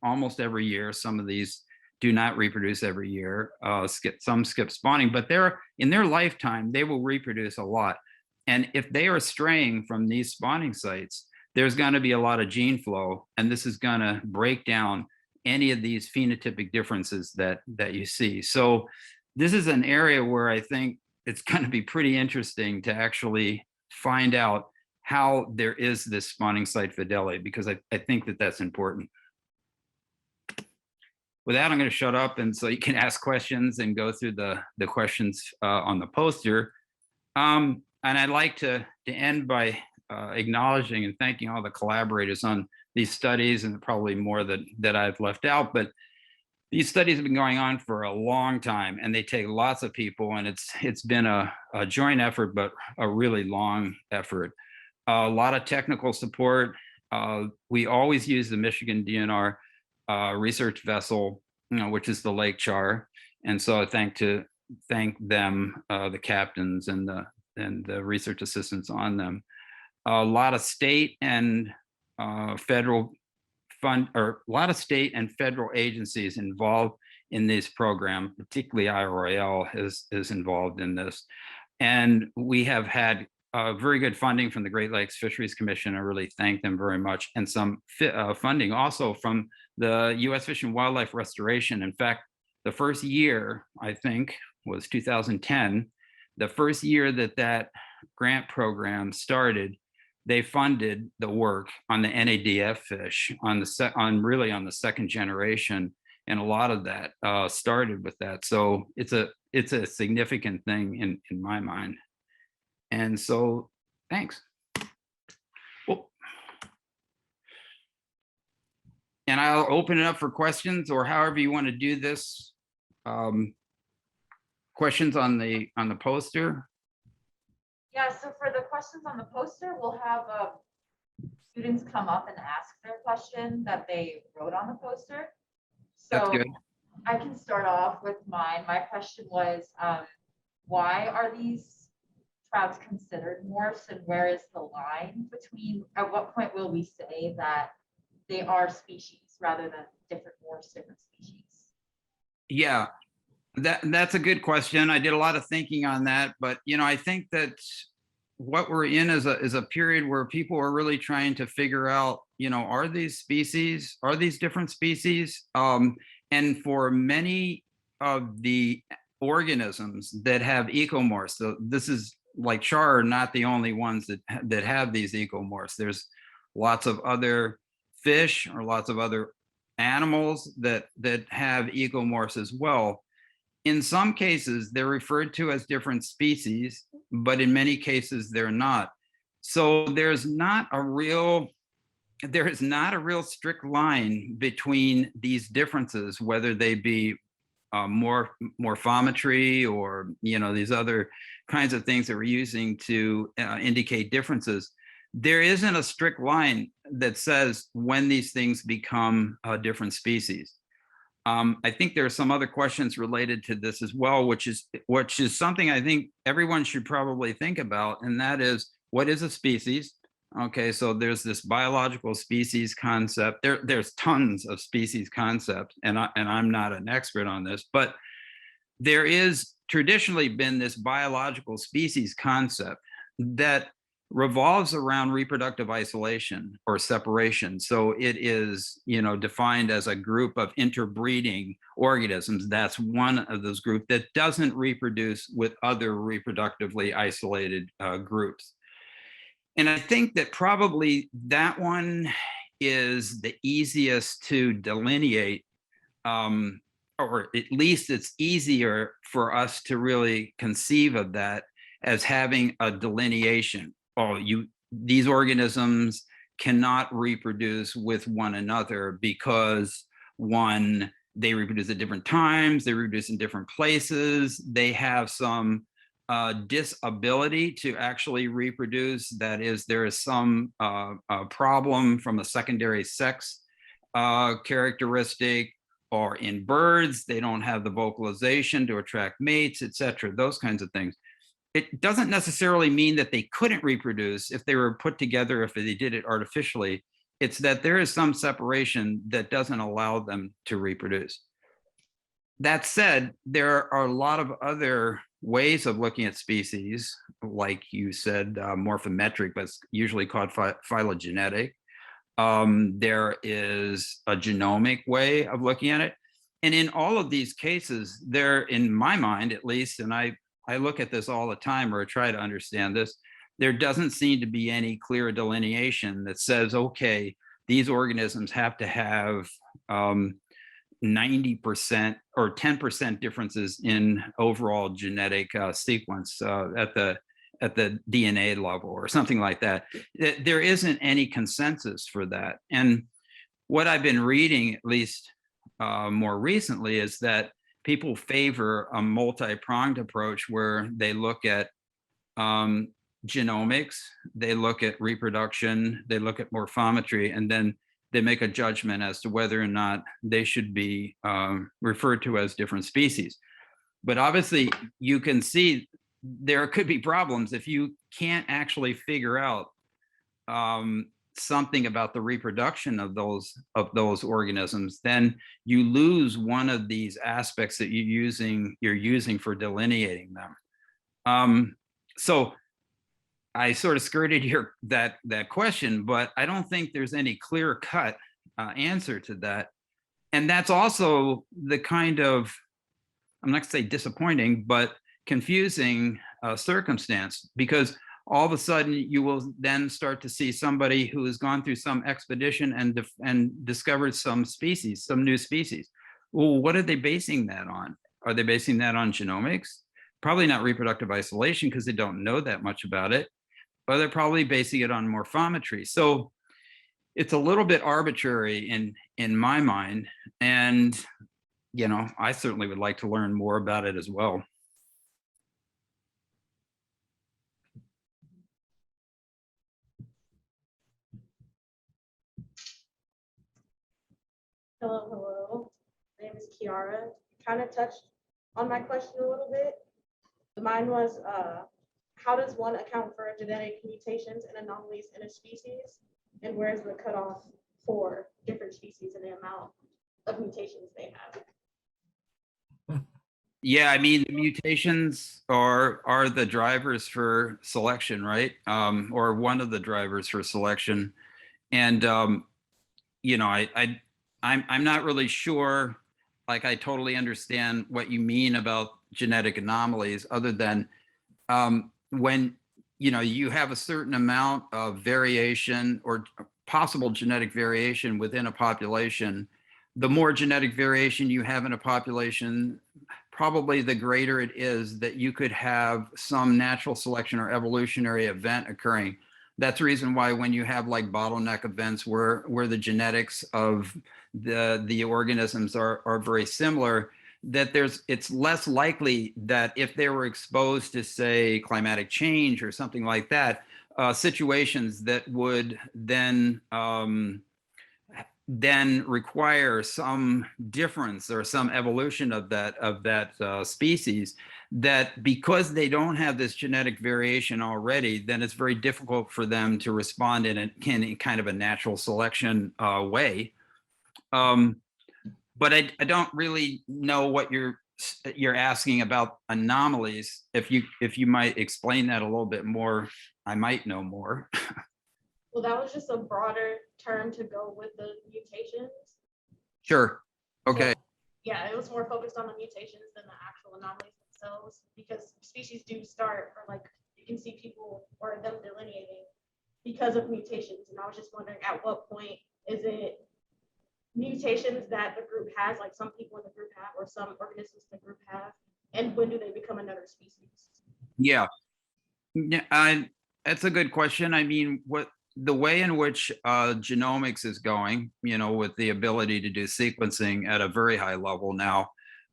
S1: almost every year. Some of these do not reproduce every year. Some skip spawning, but in their lifetime, they will reproduce a lot. And if they are straying from these spawning sites, there's going to be a lot of gene flow, and this is going to break down any of these phenotypic differences that you see. So this is an area where I think it's going to be pretty interesting to actually find out how there is this spawning site fidelity, because I think that that's important. With that, I'm going to shut up, and so you can ask questions and go through the questions on the poster. And I'd like to end by acknowledging and thanking all the collaborators on these studies, and probably more that I've left out. But these studies have been going on for a long time, and they take lots of people, and it's been a joint effort, but a really long effort. A lot of technical support. We always use the Michigan DNR research vessel, which is the Lake Charr, and so I thank them, the captains and the research assistants on them. A lot of state and federal a lot of state and federal agencies involved in this program, particularly IRL is involved in this. And we have had very good funding from the Great Lakes Fisheries Commission. I really thank them very much. And some funding also from the U.S. Fish and Wildlife Restoration. In fact, the first year, I think, was 2010. The first year that grant program started, they funded the work on the NADF fish, really on the second generation, and a lot of that started with that. So it's a significant thing in my mind. And so, thanks. Well, and I'll open it up for questions, or however you want to do this. Questions on the poster.
S3: Yeah, so for the questions on the poster, we'll have students come up and ask their question that they wrote on the poster.
S1: That's
S3: So
S1: good.
S3: I can start off with mine. My question was, why are these trouts considered morphs, and where is the line between, at what point will we say that they are species rather than different morphs, different species?
S1: Yeah. That's a good question. I did a lot of thinking on that, but I think that what we're in is a period where people are really trying to figure out, are these species, are these different species? And for many of the organisms that have ecomorphs, so this is like Charr, not the only ones that have these ecomorphs. There's lots of other fish or lots of other animals that have ecomorphs as well. In some cases, they're referred to as different species, but in many cases, they're not. So there is not a real strict line between these differences, whether they be morphometry or these other kinds of things that we're using to indicate differences. There isn't a strict line that says when these things become different species. I think there are some other questions related to this as well, which is something I think everyone should probably think about, and that is, what is a species? Okay, so there's this biological species concept. There's tons of species concepts, and I'm not an expert on this, but there is traditionally been this biological species concept that revolves around reproductive isolation or separation. So it is, defined as a group of interbreeding organisms. That's one of those groups that doesn't reproduce with other reproductively isolated groups. And I think that probably that one is the easiest to delineate, or at least it's easier for us to really conceive of that as having a delineation. These organisms cannot reproduce with one another because, one, they reproduce at different times, they reproduce in different places, they have some disability to actually reproduce. That is, there is some problem from a secondary sex characteristic, or in birds, they don't have the vocalization to attract mates, etc. Those kinds of things. It doesn't necessarily mean that they couldn't reproduce if they were put together, if they did it artificially. It's that there is some separation that doesn't allow them to reproduce. That said, there are a lot of other ways of looking at species, like you said, morphometric, but it's usually called phylogenetic. There is a genomic way of looking at it. And in all of these cases, there, in my mind at least, and I look at this all the time, or I try to understand this, there doesn't seem to be any clear delineation that says, okay, these organisms have to have 90% or 10% differences in overall genetic sequence at the DNA level or something like that. There isn't any consensus for that. And what I've been reading, at least more recently, is that people favor a multi-pronged approach where they look at genomics, they look at reproduction, they look at morphometry, and then they make a judgment as to whether or not they should be referred to as different species. But obviously, you can see there could be problems if you can't actually figure out something about the reproduction of those organisms. Then you lose one of these aspects that you're using for delineating them. So I sort of skirted that question, but I don't think there's any clear-cut answer to that. And that's also the kind of, I'm not going to say disappointing, but confusing circumstance, because all of a sudden you will then start to see somebody who has gone through some expedition and discovered some species, some new species. Well, what are they basing that on? Are they basing that on genomics? Probably not reproductive isolation, because they don't know that much about it. Or they're probably basing it on morphometry. So it's a little bit arbitrary in my mind. And, you know, I certainly would like to learn more about it as well.
S2: Hello. My name is Kiara. Kind of touched on my question a little bit. Mine was, how does one account for genetic mutations and anomalies in a species? And where's the cutoff for different species and the amount of mutations they have?
S1: Yeah, I mean, the mutations are the drivers for selection, right? Or one of the drivers for selection. And you know, I'm not really sure, like, I totally understand what you mean about genetic anomalies, other than when, you know, you have a certain amount of variation or possible genetic variation within a population. The more genetic variation you have in a population, probably the greater it is that you could have some natural selection or evolutionary event occurring. That's the reason why when you have like bottleneck events where the genetics of the organisms are very similar, that it's less likely that if they were exposed to, say, climatic change or something like that, situations that would then require some difference or some evolution of that species, that because they don't have this genetic variation already, then it's very difficult for them to respond in kind of a natural selection way. But I don't really know what you're asking about anomalies. If you might explain that a little bit more, I might know more.
S2: Well, that was just a broader term to go with the mutations.
S1: Sure. Okay.
S2: So, yeah, it was more focused on the mutations than the actual anomalies themselves, because species do start, or like you can see people or them delineating because of mutations. And I was just wondering, at what point is it mutations that the group has, like some people in the group have, or some organisms in the group have, and when do they become another species?
S1: Yeah. That's a good question. I mean, the way in which genomics is going, you know, with the ability to do sequencing at a very high level now,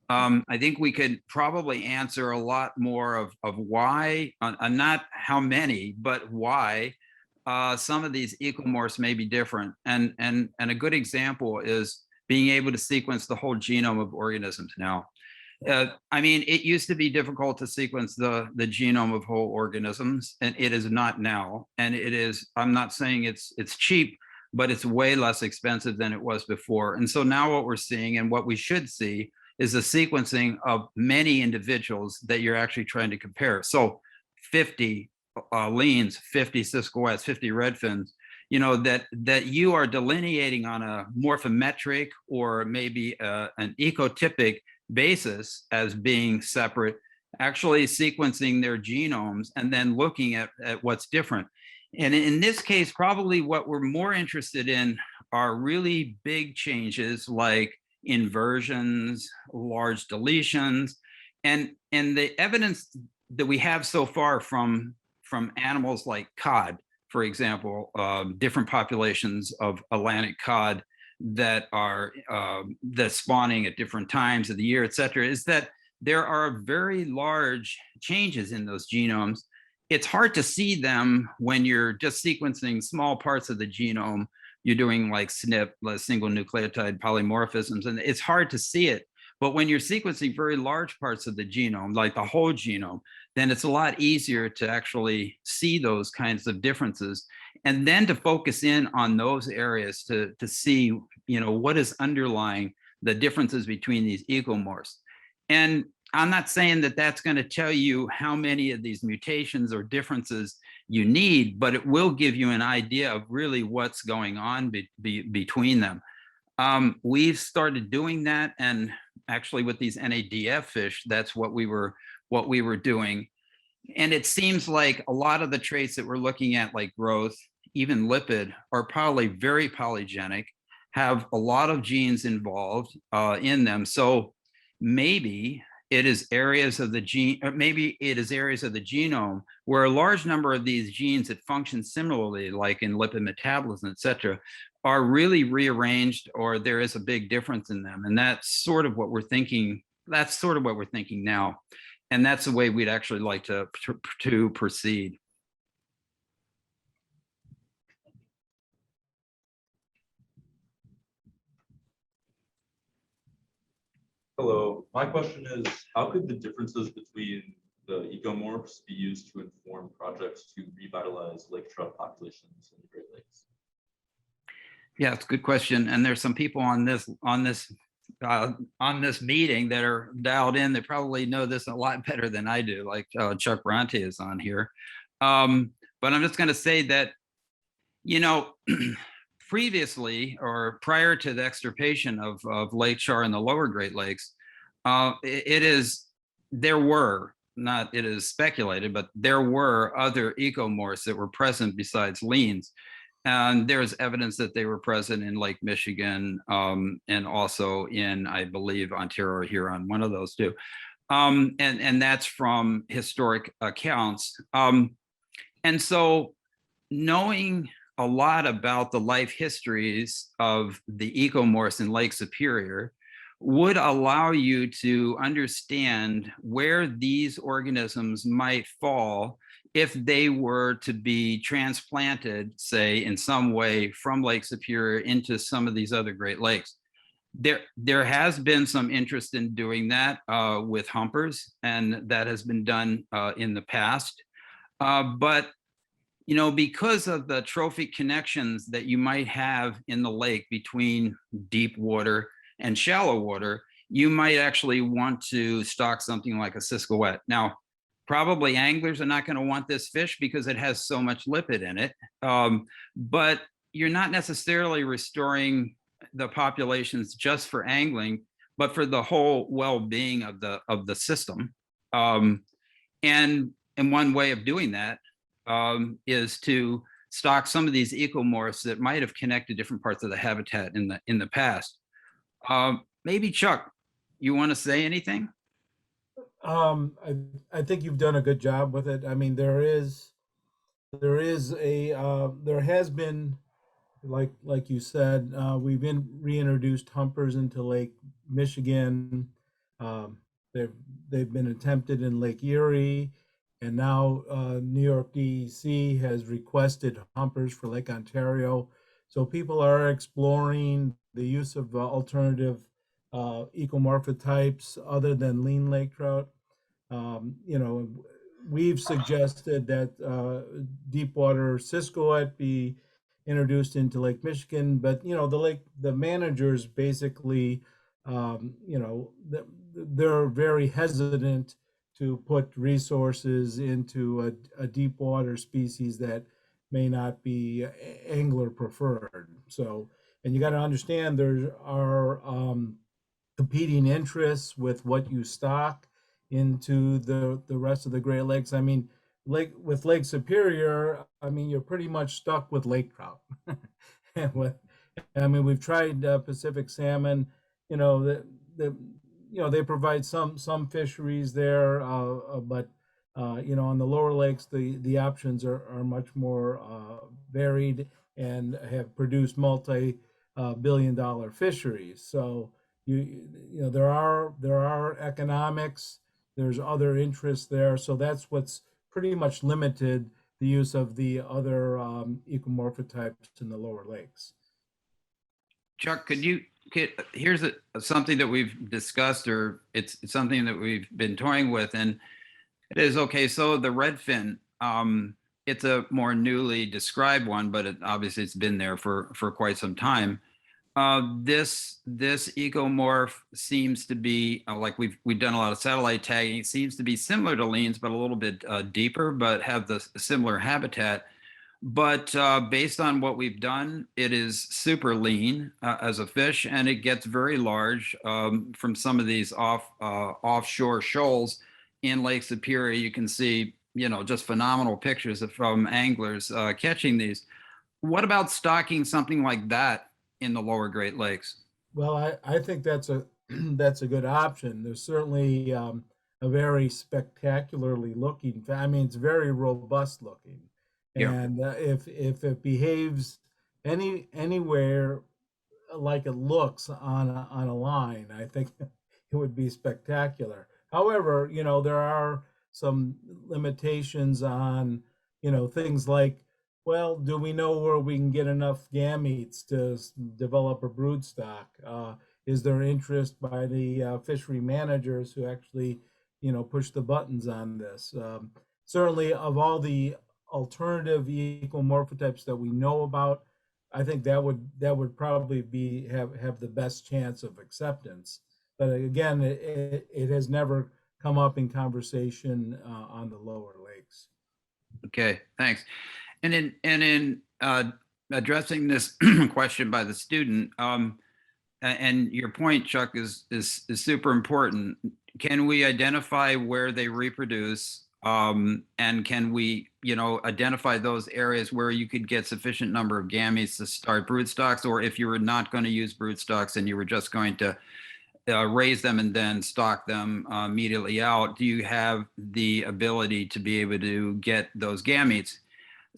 S1: I think we could probably answer a lot more of why, not how many, but why some of these ecomorphs may be different. And a good example is being able to sequence the whole genome of organisms now. I mean, it used to be difficult to sequence the genome of whole organisms, and it is not now. And it is, I'm not saying it's cheap, but it's way less expensive than it was before. And so now what we're seeing, and what we should see, is the sequencing of many individuals that you're actually trying to compare. So 50 leans, 50 ciscoettes, 50 redfins, you know, that you are delineating on a morphometric or maybe an ecotypic basis as being separate, actually sequencing their genomes and then looking at what's different. And in this case, probably what we're more interested in are really big changes like inversions, large deletions, and the evidence that we have so far from animals like cod, for example, different populations of Atlantic cod that are that spawning at different times of the year, et cetera, is that there are very large changes in those genomes. It's hard to see them when you're just sequencing small parts of the genome. You're doing like SNP, like single nucleotide polymorphisms, and it's hard to see it. But when you're sequencing very large parts of the genome, like the whole genome, then it's a lot easier to actually see those kinds of differences, and then to focus in on those areas to see, you know, what is underlying the differences between these ecomorphs. And I'm not saying that that's going to tell you how many of these mutations or differences you need, but it will give you an idea of really what's going on between them. We've started doing that, and actually with these NADF fish, that's what we were doing. And it seems like a lot of the traits that we're looking at, like growth, even lipid, are probably very polygenic, have a lot of genes involved in them. So maybe it is areas of the gene, or maybe it is areas of the genome where a large number of these genes that function similarly, like in lipid metabolism, et cetera, are really rearranged, or there is a big difference in them. And that's sort of what we're thinking. That's sort of what we're thinking now. And that's the way we'd actually like to proceed.
S4: Hello, my question is, how could the differences between the ecomorphs be used to inform projects to revitalize lake trout populations in the Great Lakes?
S1: Yeah, it's a good question. And there's some people on this meeting that are dialed in that probably know this a lot better than I do, like Chuck Bronte is on here. But I'm just going to say that, you know, previously, or prior to the extirpation of Lake Charr in the lower Great Lakes, it is speculated, but there were other ecomorphs that were present besides leans. And there's evidence that they were present in Lake Michigan, and also in, I believe, Ontario or Huron, one of those two. And that's from historic accounts. And so knowing a lot about the life histories of the ecomorphs in Lake Superior would allow you to understand where these organisms might fall if they were to be transplanted, say, in some way from Lake Superior into some of these other Great Lakes. There has been some interest in doing that with humpers, and that has been done in the past. But you know, because of the trophic connections that you might have in the lake between deep water and shallow water, you might actually want to stock something like a ciscoette. Now, probably anglers are not going to want this fish because it has so much lipid in it, but you're not necessarily restoring the populations just for angling, but for the whole well-being of the system. And one way of doing that is to stock some of these ecomorphs that might have connected different parts of the habitat in the past. Maybe Chuck, you want to say anything?
S5: I think you've done a good job with it. I mean, there has been, like you said, we've been reintroduced humpers into Lake Michigan. They've been attempted in Lake Erie, And now New York DEC has requested humpers for Lake Ontario. So people are exploring the use of alternative ecomorphotypes other than lean lake trout. You know, we've suggested that deep water Ciscoette be introduced into Lake Michigan, but you know, the managers basically, you know, they're very hesitant to put resources into a deep water species that may not be angler preferred. So, and you got to understand there are competing interests with what you stock into the rest of the Great Lakes. I mean, Lake Superior, I mean, you're pretty much stuck with lake trout. And I mean, we've tried Pacific salmon. You know, the you know they provide some fisheries there, but you know, on the lower lakes, the options are much more varied and have produced multi-billion-dollar fisheries. So you know there are economics, there's other interests there, so that's what's pretty much limited the use of the other ecomorphotypes in the lower lakes.
S1: Chuck, here's something that we've discussed, or it's something that we've been toying with, and it is okay. So the redfin, it's a more newly described one, but obviously it's been there for quite some time. This ecomorph seems to be like we've done a lot of satellite tagging. It seems to be similar to leans, but a little bit deeper, but have the similar habitat. But based on what we've done, it is super lean as a fish, and it gets very large from some of these offshore shoals in Lake Superior. You can see, you know, just phenomenal pictures from anglers catching these. What about stocking something like that in the lower Great Lakes?
S5: Well, I think that's a that's a good option. There's certainly a very spectacularly looking. I mean, it's very robust looking,
S1: Yeah.
S5: and if it behaves anywhere like it looks on a line, I think it would be spectacular. However, you know, there are some limitations on, you know, things like, well, do we know where we can get enough gametes to develop a brood stock? Is there interest by the fishery managers who actually, you know, push the buttons on this? Certainly, of all the alternative ecomorphotypes that we know about, I think that would probably have the best chance of acceptance. But again, it has never come up in conversation on the lower lakes.
S1: Okay, thanks. And in addressing this question by the student, and your point, Chuck, is super important. Can we identify where they reproduce? And can we, you know, identify those areas where you could get sufficient number of gametes to start broodstocks, or if you were not going to use broodstocks and you were just going to raise them and then stock them immediately out, do you have the ability to be able to get those gametes?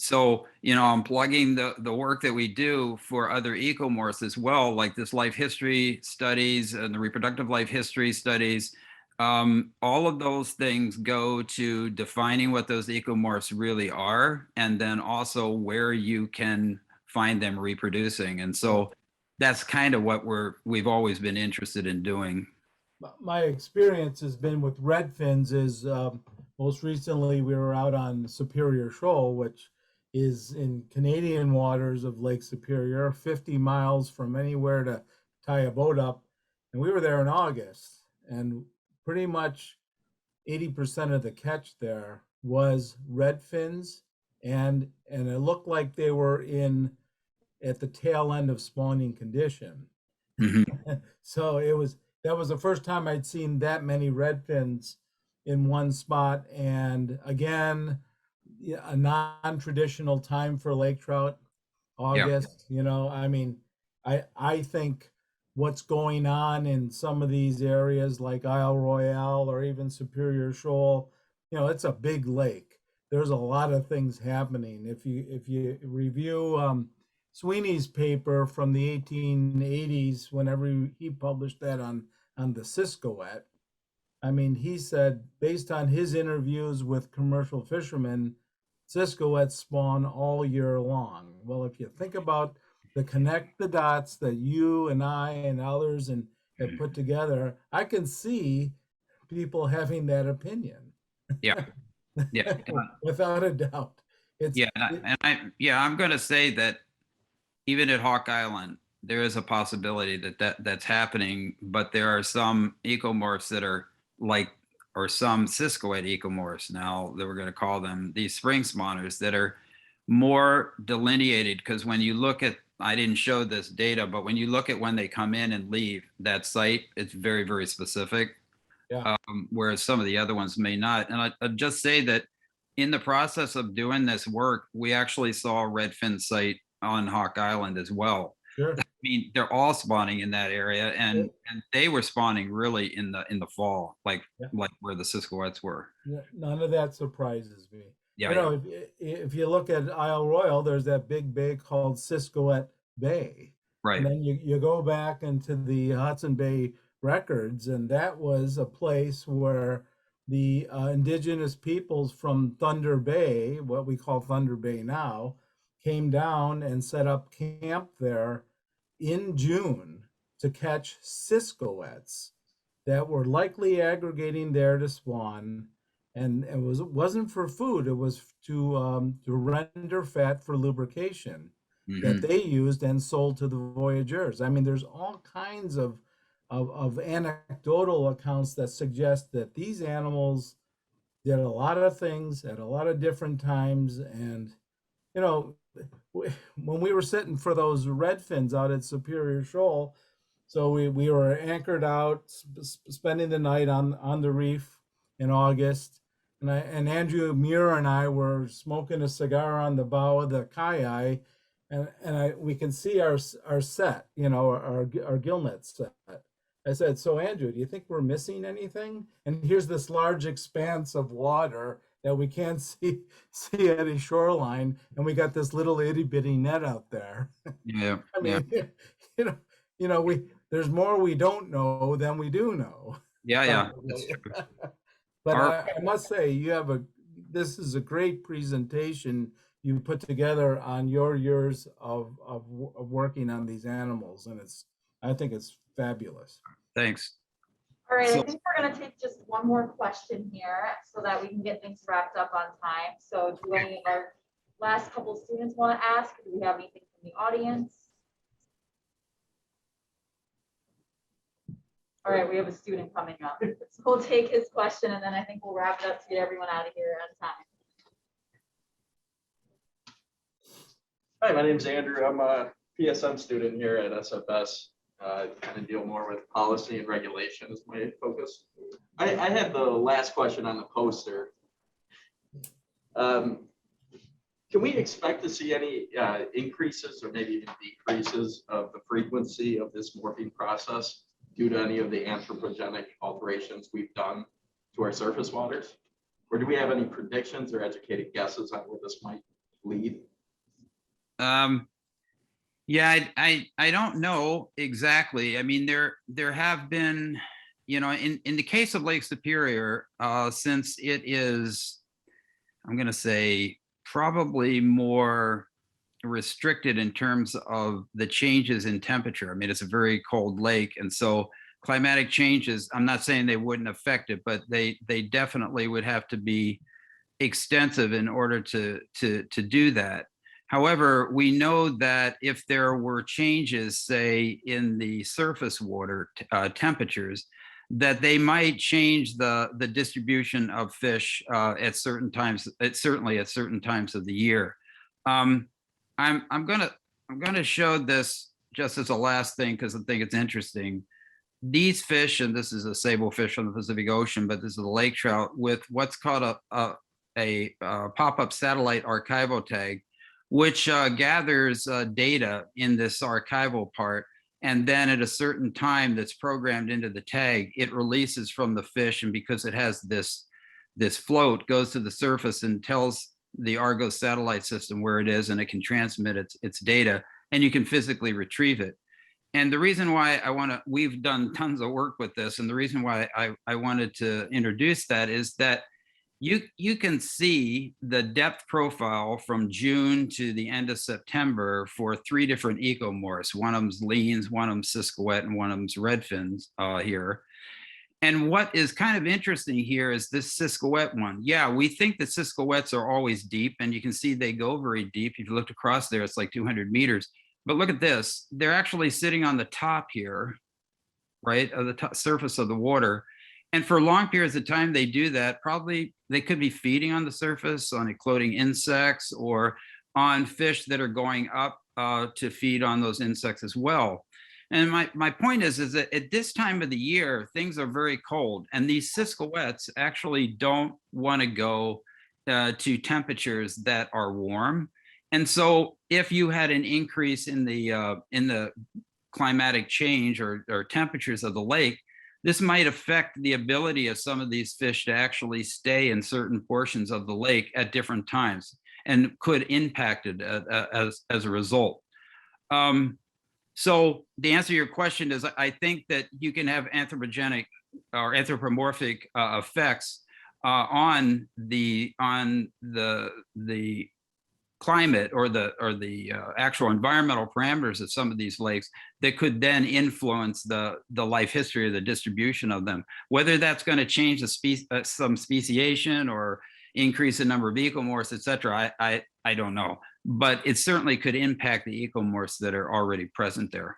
S1: So, you know, I'm plugging the work that we do for other ecomorphs as well, like this life history studies and the reproductive life history studies. All of those things go to defining what those ecomorphs really are, and then also where you can find them reproducing. And so that's kind of what we've always been interested in doing.
S5: My experience has been with redfins is most recently we were out on Superior Shoal, which is in Canadian waters of Lake Superior, 50 miles from anywhere to tie a boat up. And we were there in August, and pretty much 80% of the catch there was redfins, and it looked like they were in at the tail end of spawning condition.
S1: Mhm.
S5: So that was the first time I'd seen that many redfins in one spot. And again, a non-traditional time for lake trout,
S1: Yeah.
S5: August. You know, I mean, I think what's going on in some of these areas like Isle Royale or even Superior Shoal, you know, it's a big lake. There's a lot of things happening. If you review Sweeney's paper from the 1880s, whenever he published that on the Ciscoette, I mean, he said, based on his interviews with commercial fishermen, Ciscoettes spawn all year long. Well, if you think about the connect the dots that you and I and others and have put together, I can see people having that opinion.
S1: Yeah, yeah,
S5: Without a doubt. It's
S1: yeah. Yeah, I'm going to say that even at Hawk Island, there is a possibility that's happening, but there are some ecomorphs that are like, or some Ciscoid ecomorphs now that we're going to call them these spring spawners that are more delineated. Because when you look at, I didn't show this data, but when you look at when they come in and leave that site, it's very, very specific.
S5: Yeah.
S1: Whereas some of the other ones may not. And I'd just say that in the process of doing this work, we actually saw a redfin site on Hawk Island as well.
S5: sure.
S1: I mean, they're all spawning in that area, and they were spawning really in the fall, like
S5: Yeah.
S1: like where the Ciscoettes were.
S5: None of that surprises me.
S1: Yeah,
S5: You know, if you look at Isle Royal, there's that big bay called Ciscoette Bay.
S1: right.
S5: And then you go back into the Hudson Bay records, and that was a place where the indigenous peoples from Thunder Bay, what we call Thunder Bay now, came down and set up camp there in June to catch Ciscoettes that were likely aggregating there to spawn. And it wasn't for food, it was to render fat for lubrication that
S1: Mhm.
S5: they used and sold to the voyageurs. I mean, there's all kinds of anecdotal accounts that suggest that these animals did a lot of things at a lot of different times. And, you know, when we were sitting for those redfins out at Superior Shoal, so we were anchored out, spending the night on the reef in August. And Andrew Muir and I were smoking a cigar on the bow of the kayak, and we can see our set, you know, our gillnet set. I said, so Andrew, do you think we're missing anything? And here's this large expanse of water that we can't see any shoreline, and we got this little itty bitty net out there.
S1: Yeah,
S5: I
S1: yeah,
S5: mean, you know, there's more we don't know than we do know.
S1: yeah. That's true.
S5: But
S1: Our-
S5: I must say, this is a great presentation you put together on your years of working on these animals, and I think it's fabulous.
S1: Thanks.
S3: All right, I
S1: So-
S3: think we're gonna take just one more question here so that we can get things wrapped up on time. So do any of our last couple students want to ask? Do we have anything from the audience? All right, we have a student coming up. So we'll take his question and then I think we'll wrap it up to get everyone out of here on time.
S6: Hi, my name's Andrew. I'm a PSM student here at SFS. Kind of deal more with policy and regulation is my focus. I had the last question on the poster. Can we expect to see any increases or maybe even decreases of the frequency of this morphing process due to any of the anthropogenic alterations we've done to our surface waters? Or do we have any predictions or educated guesses on where this might lead?
S1: Yeah, I don't know exactly. I mean, there have been, you know, in the case of Lake Superior, since it is, I'm going to say, probably more restricted in terms of the changes in temperature. I mean, it's a very cold lake, and so climatic changes, I'm not saying they wouldn't affect it, but they definitely would have to be extensive in order to do that. However, we know that if there were changes, say, in the surface water temperatures, that they might change the distribution of fish at certain times. Certainly at certain times of the year. I'm gonna show this just as a last thing because I think it's interesting. These fish, and this is a sable fish from the Pacific Ocean, but this is a lake trout with what's called a pop-up satellite archival tag, which gathers data in this archival part. And then at a certain time that's programmed into the tag, it releases from the fish. And because it has this float, goes to the surface and tells the Argos satellite system where it is, and it can transmit its data, and you can physically retrieve it. And the reason why we've done tons of work with this, and the reason why I wanted to introduce that is that you can see the depth profile from June to the end of September for 3 different ecomorphs. One of them's leans, one of them's Siskowet, and one of them's redfins here. And what is kind of interesting here is this Siskowet one. Yeah, we think that Siskowets are always deep, and you can see they go very deep. If you looked across there, it's like 200 meters. But look at this. They're actually sitting on the top here, right, of the top surface of the water. And for long periods of time, they do that. Probably they could be feeding on the surface, on ecloding insects, or on fish that are going up to feed on those insects as well. And my point is that at this time of the year, things are very cold, and these Siskowets actually don't want to go to temperatures that are warm. And so if you had an increase in the climatic change or temperatures of the lake, this might affect the ability of some of these fish to actually stay in certain portions of the lake at different times, and could impact it as a result. So the answer to your question is, I think that you can have anthropogenic or anthropomorphic effects on the climate or the actual environmental parameters of some of these lakes that could then influence the life history or the distribution of them. Whether that's going to change the some speciation or increase the number of ecomorphs, et cetera, I don't know. But it certainly could impact the ecomorphs that are already present there.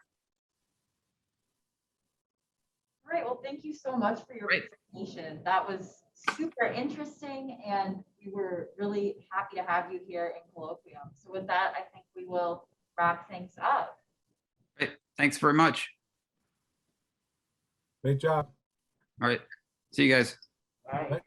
S3: All right, well, thank you so much for your presentation. That was super interesting, and we were really happy to have you here in Colloquium. So with that, I think we will wrap things up.
S1: Great. Thanks very much.
S5: Great job.
S1: All right. See you guys.
S6: Right.